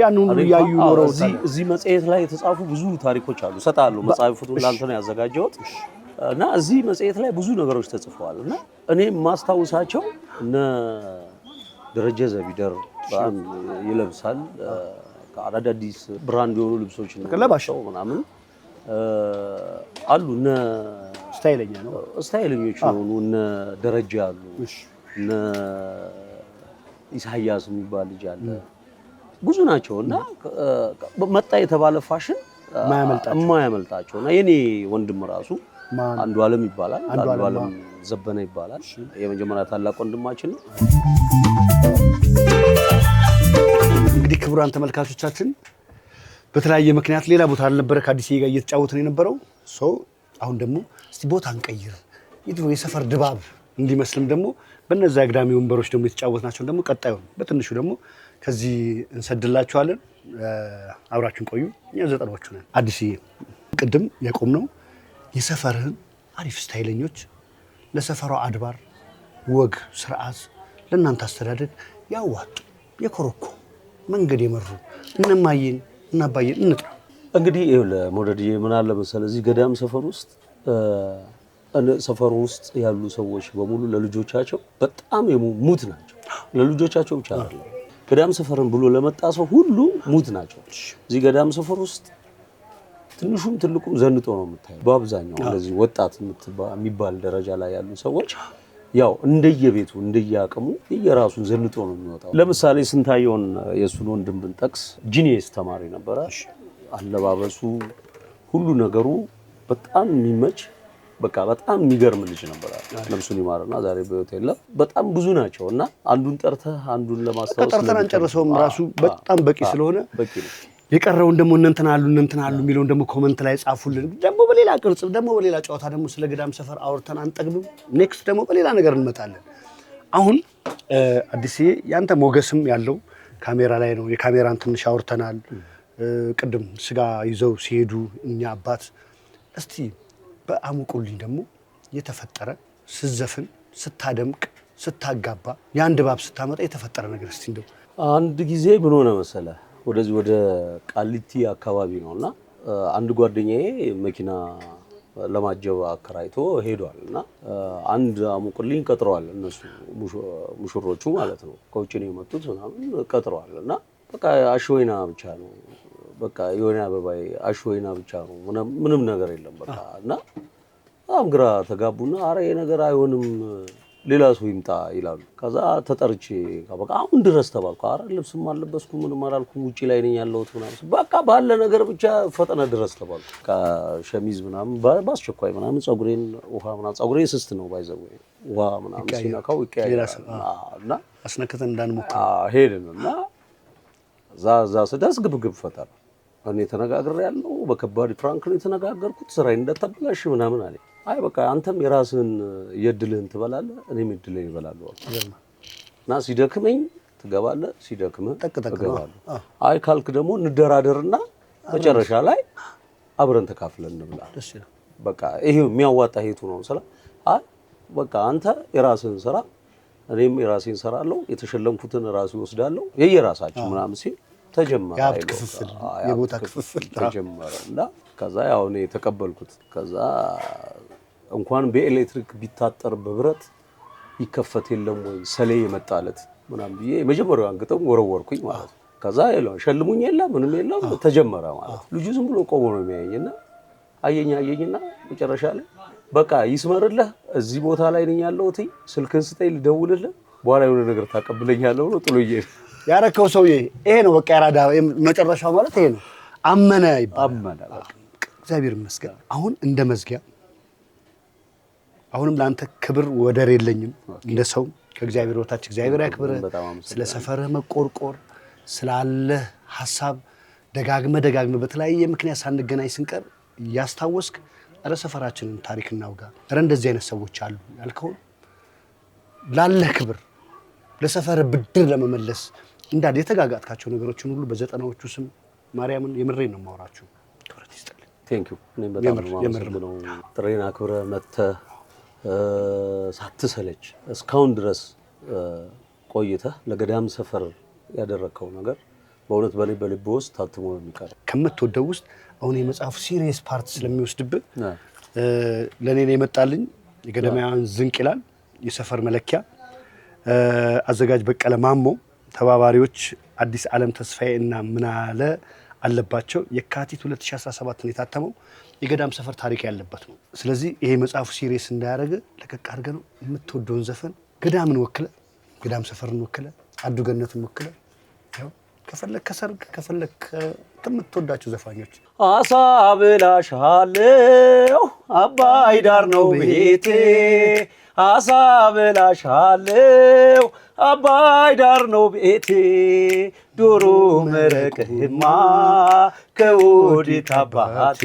ያን ሁሉ ያዩ ኖረው እዚህ መጽሔት ላይ የተጻፉ ብዙ ታሪኮች አሉ። እሰጥሃለሁ መጽሐፉን ላንተ ነው ያዘጋጀሁት እና እዚህ መጽሔት ላይ ብዙ ነገሮች ተጽፈዋል እና እኔ የማስታውሳቸው እነ ደረጀ ዘቢደር በጣም ይለብሳል አዳዲስ ብራንድ የሆኑ ልብሶች ነው ምናምን አሉ እነ ስታይለኛ ነው ስታይለኞች የሆኑ እነ ደረጃ አሉ እነ ኢሳያስ የሚባል ልጅ አለ። ብዙ ናቸው እና መጣ የተባለ ፋሽን የማያመልጣቸው እና የኔ ወንድም ራሱ አንዱ ዓለም ይባላል። አንዱ ዓለም ዘበነ ይባላል። የመጀመሪያ ታላቅ ወንድማችን ነው። እንግዲህ ክቡራን ተመልካቾቻችን በተለያየ ምክንያት ሌላ ቦታ አልነበረ ከአዲስ ጋር እየተጫወትን የነበረው ሰው አሁን ደግሞ እስቲ ቦታ እንቀይር የድሮ የሰፈር ድባብ እንዲመስልም ደግሞ በእነዛ አግዳሚ ወንበሮች ደግሞ የተጫወትናቸው ደግሞ ቀጣዩን በትንሹ ደግሞ ከዚህ እንሰድላችኋለን። አብራችሁን ቆዩ። እኛ ዘጠናዎቹ ነን። አዲስ ቅድም ያቆምነው የሰፈርህን አሪፍ ስታይለኞች ለሰፈሯ አድባር ወግ ስርዓት ለእናንተ አስተዳደግ ያዋጡ የኮረኮ መንገድ የመሩ እነማየን እናባየን እንጥራ። እንግዲህ ለሞደድዬ ምን አለ መሰለህ እዚህ ገዳም ሰፈር ውስጥ ያሉ ሰዎች በሙሉ ለልጆቻቸው በጣም ሙት ናቸው። ለልጆቻቸው ብቻ አይደለም ገዳም ሰፈርን ብሎ ለመጣ ሰው ሁሉ ሙት ናቸው። እዚህ ገዳም ሰፈር ውስጥ ትንሹም ትልቁም ዘንጦ ነው የምታየው። በአብዛኛው እንደዚህ ወጣት የሚባል ደረጃ ላይ ያሉ ሰዎች ያው እንደየቤቱ እንደየአቅሙ የራሱን ዘንጦ ነው የሚወጣው። ለምሳሌ ስንታየውን የሱን ወንድም ብንጠቅስ ጂኒየስ ተማሪ ነበረ። አለባበሱ ሁሉ ነገሩ በጣም የሚመች በቃ በጣም የሚገርም ልጅ ነበረ። ነፍሱን ይማርና ዛሬ በህይወት የለም። በጣም ብዙ ናቸው እና አንዱን ጠርተህ አንዱን ለማስታወስ ጠርተን አንጨርሰውም። ራሱ በጣም በቂ ስለሆነ በቂ ነው። የቀረውን ደግሞ እንንተና አሉ የሚለውን ደግሞ ኮመንት ላይ ጻፉልን። ደግሞ በሌላ ቅርጽ ደግሞ በሌላ ጨዋታ ደግሞ ስለ ገዳም ሰፈር አውርተን አንጠግብም። ኔክስት ደግሞ በሌላ ነገር እንመጣለን። አሁን አዲስዬ ያንተ ሞገስም ያለው ካሜራ ላይ ነው። የካሜራን ትንሽ አውርተናል። ቅድም ስጋ ይዘው ሲሄዱ እኛ አባት እስቲ በአሙቁልኝ ደግሞ የተፈጠረ ስዘፍን ስታደምቅ ስታጋባ ያን ድባብ ስታመጣ የተፈጠረ ነገር እስቲ እንደው አንድ ጊዜ ምን ሆነ መሰለህ ወደዚህ ወደ ቃሊቲ አካባቢ ነውና አንድ ጓደኛዬ መኪና ለማጀብ አከራይቶ ሄዷል እና አንድ አሙቁልኝ ቀጥረዋል። እነሱ ሙሽሮቹ ማለት ነው ከውጭ ነው የመጡት ምናምን ቀጥረዋል እና በቃ አሽወይና ብቻ ነው በቃ የሆነ አበባይ አሽወይና ብቻ ነው ምንም ነገር የለም በቃ እና በጣም ግራ ተጋቡና አረ ይሄ ነገር አይሆንም ሌላ ሰው ይምጣ ይላሉ። ከዛ ተጠርቼ በቃ አሁን ድረስ ተባልኩ። አረ ልብስም አልለበስኩም ምንም አላልኩም ውጪ ላይ ነኝ ያለሁት ምናምን በቃ ባለ ነገር ብቻ ፈጠነ ድረስ ተባልኩ። ከሸሚዝ ምናምን ባስቸኳይ ምናምን ጸጉሬን ውሃ ምናምን ጸጉሬ ስስት ነው ባይዘው ውሃ ምናምን ሲነካው ይቀያየራልና አስነከተን እንዳንሞክር ሄድንና ዛ ስደርስ ግብግብ ፈጠረ። እኔ ተነጋግሬ ያለው በከባድ ፍራንክ ነው የተነጋገርኩት ስራዬን እንደተበላሽ ምናምን አለ። አይ በቃ አንተም የራስህን የድልህን ትበላለህ እኔም የድልህን እበላለሁ እና ሲደክመኝ ትገባለህ ሲደክምህ ትገባለህ። አይ ካልክ ደግሞ እንደራደርና መጨረሻ ላይ አብረን ተካፍለን እንብላ። በቃ ይሄ የሚያዋጣ ሄቱ ነው ስለ አይ በቃ አንተ የራስህን ስራ እኔም የራሴን ሰራለሁ የተሸለምኩትን ራሱ ይወስዳለሁ የየራሳችን ምናምን ሲል ተጀመረ። ያብ ክፍፍል የቦታ ክፍፍል ተጀመረና ከዛ ያው እኔ ተቀበልኩት። ከዛ እንኳን በኤሌክትሪክ ቢታጠር በብረት ይከፈት የለም ወይ ሰሌ የመጣለት ምናምን ብዬ የመጀመሪያውን ግጥም ወረወርኩኝ ማለት ነው። ከዛ የለም ሸልሙኝ የለም ምንም የለም ተጀመረ ማለት ልጁ ዝም ብሎ ቆሞ ነው የሚያየኝና አየኝና መጨረሻ ላይ በቃ ይስመርልህ እዚህ ቦታ ላይ ነኝ ያለሁት ስልክን ስጠኝ ልደውልልህ በኋላ የሆነ ነገር ታቀብለኛለህ ነው ጥሎዬ ያረከው ሰውዬ ይሄ ነው በቃ ያራዳ መጨረሻው ማለት ይሄ ነው። አመነ ይባላል። አመነ በቃ እግዚአብሔር ይመስገን። አሁን እንደ መዝጊያ አሁንም ለአንተ ክብር ወደር የለኝም እንደ ሰው ከእግዚአብሔር ወታች እግዚአብሔር ያክብርህ። ስለ ሰፈርህ መቆርቆር ስላለህ ሐሳብ ደጋግመህ በተለያየ ምክንያት ሳንገናኝ ስንቀር ያስታወስክ አረ ሰፈራችንን ታሪክ እናውጋ አረ እንደዚህ አይነት ሰዎች አሉ ያልከው ላለህ ክብር ለሰፈር ብድር ለመመለስ እንዳድ የተጋጋጥካቸው ነገሮችን ሁሉ በዘጠናዎቹ ስም ማርያምን የምሬን ነው ማውራችሁ። ተወረት ይስጥልኝ። ቴንክ ዩ እኔም በጣም ነው ጥሬን አክብረህ መጥተህ ሳትሰለች እስካሁን ድረስ ቆይተህ ለገዳም ሰፈር ያደረከው ነገር በእውነት በልብ ውስጥ ታትሞ ነው የሚቀር። ከምትወደው ውስጥ አሁን የመጽሐፉ ሲሪየስ ፓርት ስለሚወስድብህ ለኔ ነው የመጣልኝ። የገዳማውያን ዝንቅ ይላል የሰፈር መለኪያ አዘጋጅ በቀለ ማሞ ተባባሪዎች አዲስ ዓለም ተስፋዬ እና ምናለ አለባቸው። የካቲት 2017 ነው የታተመው። የገዳም ሰፈር ታሪክ ያለበት ነው። ስለዚህ ይሄ መጽሐፉ ሲሪየስ እንዳያደርግ ለቀቅ አድርገህ ነው የምትወደውን ዘፈን ገዳምን ወክለ ገዳም ሰፈርን ወክለ አዱ ገነትን ወክለ ያው ከፈለክ ከሰርግ ከፈለክ ከምትወዳቸው ዘፋኞች አሳ ብላሻለው አባይ ዳር ነው ቤቴ አሳ ብላሻለው አባይ ዳር ነው ቤቴ ዶሮ መረቅህማ ከወዴት አባቴ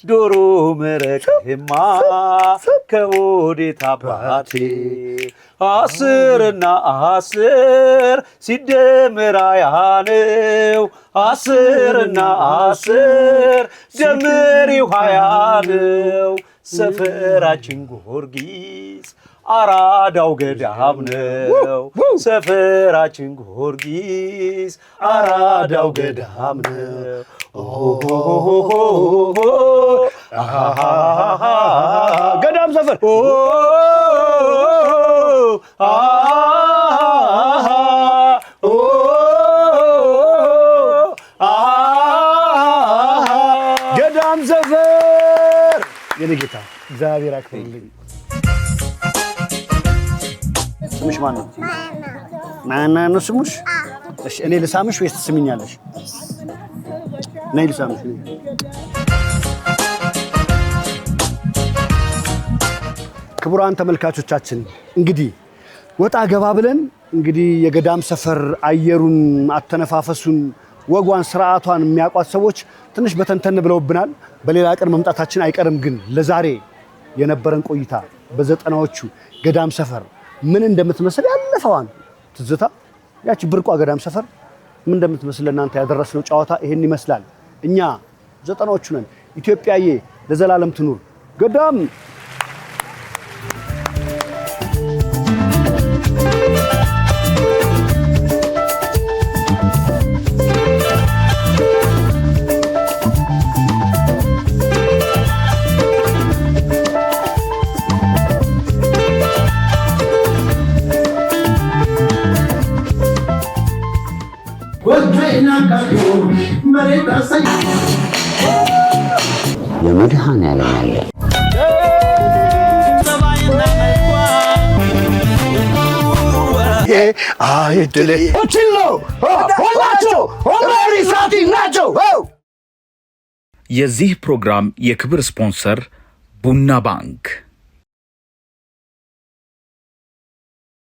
ዶሮ መረቅህማ ከወዴት አባቴ 10 እና 10 ሲደመር ያለው 10 እና 10 ደምሪው 20 ነው። ሰፈራችን ጊዮርጊስ አራዳው ገዳም ነው። ሰፈራችን ጊዮርጊስ አራዳው ገዳም ነው። ገዳም ሰፈር ገዳም ሰፈር የኔ ጌታ እግዚአብሔር አክብርልኝ። ስምሽ ማን ነው? ማና ነው ስምሽ? እሺ እኔ ልሳምሽ ወይስ ትስሚኛለሽ? ነይ ልሳምሽ። ክቡራን ተመልካቾቻችን እንግዲህ ወጣ ገባ ብለን እንግዲህ የገዳም ሰፈር አየሩን አተነፋፈሱን ወጓን ስርዓቷን የሚያውቋት ሰዎች ትንሽ በተንተን ብለውብናል። በሌላ ቀን መምጣታችን አይቀርም። ግን ለዛሬ የነበረን ቆይታ በዘጠናዎቹ ገዳም ሰፈር ምን እንደምትመስል ያለፈዋን ትዝታ ያቺ ብርቋ ገዳም ሰፈር ምን እንደምትመስል ለእናንተ ያደረስነው ጨዋታ ይሄን ይመስላል። እኛ ዘጠናዎቹ ነን። ኢትዮጵያዬ ለዘላለም ትኑር። ገዳም የመድኃኔዓለም ያለ አይድሌ ችሎ ሁላቸው ኦሜሪ ሳቲ ናቸው። የዚህ ፕሮግራም የክብር ስፖንሰር ቡና ባንክ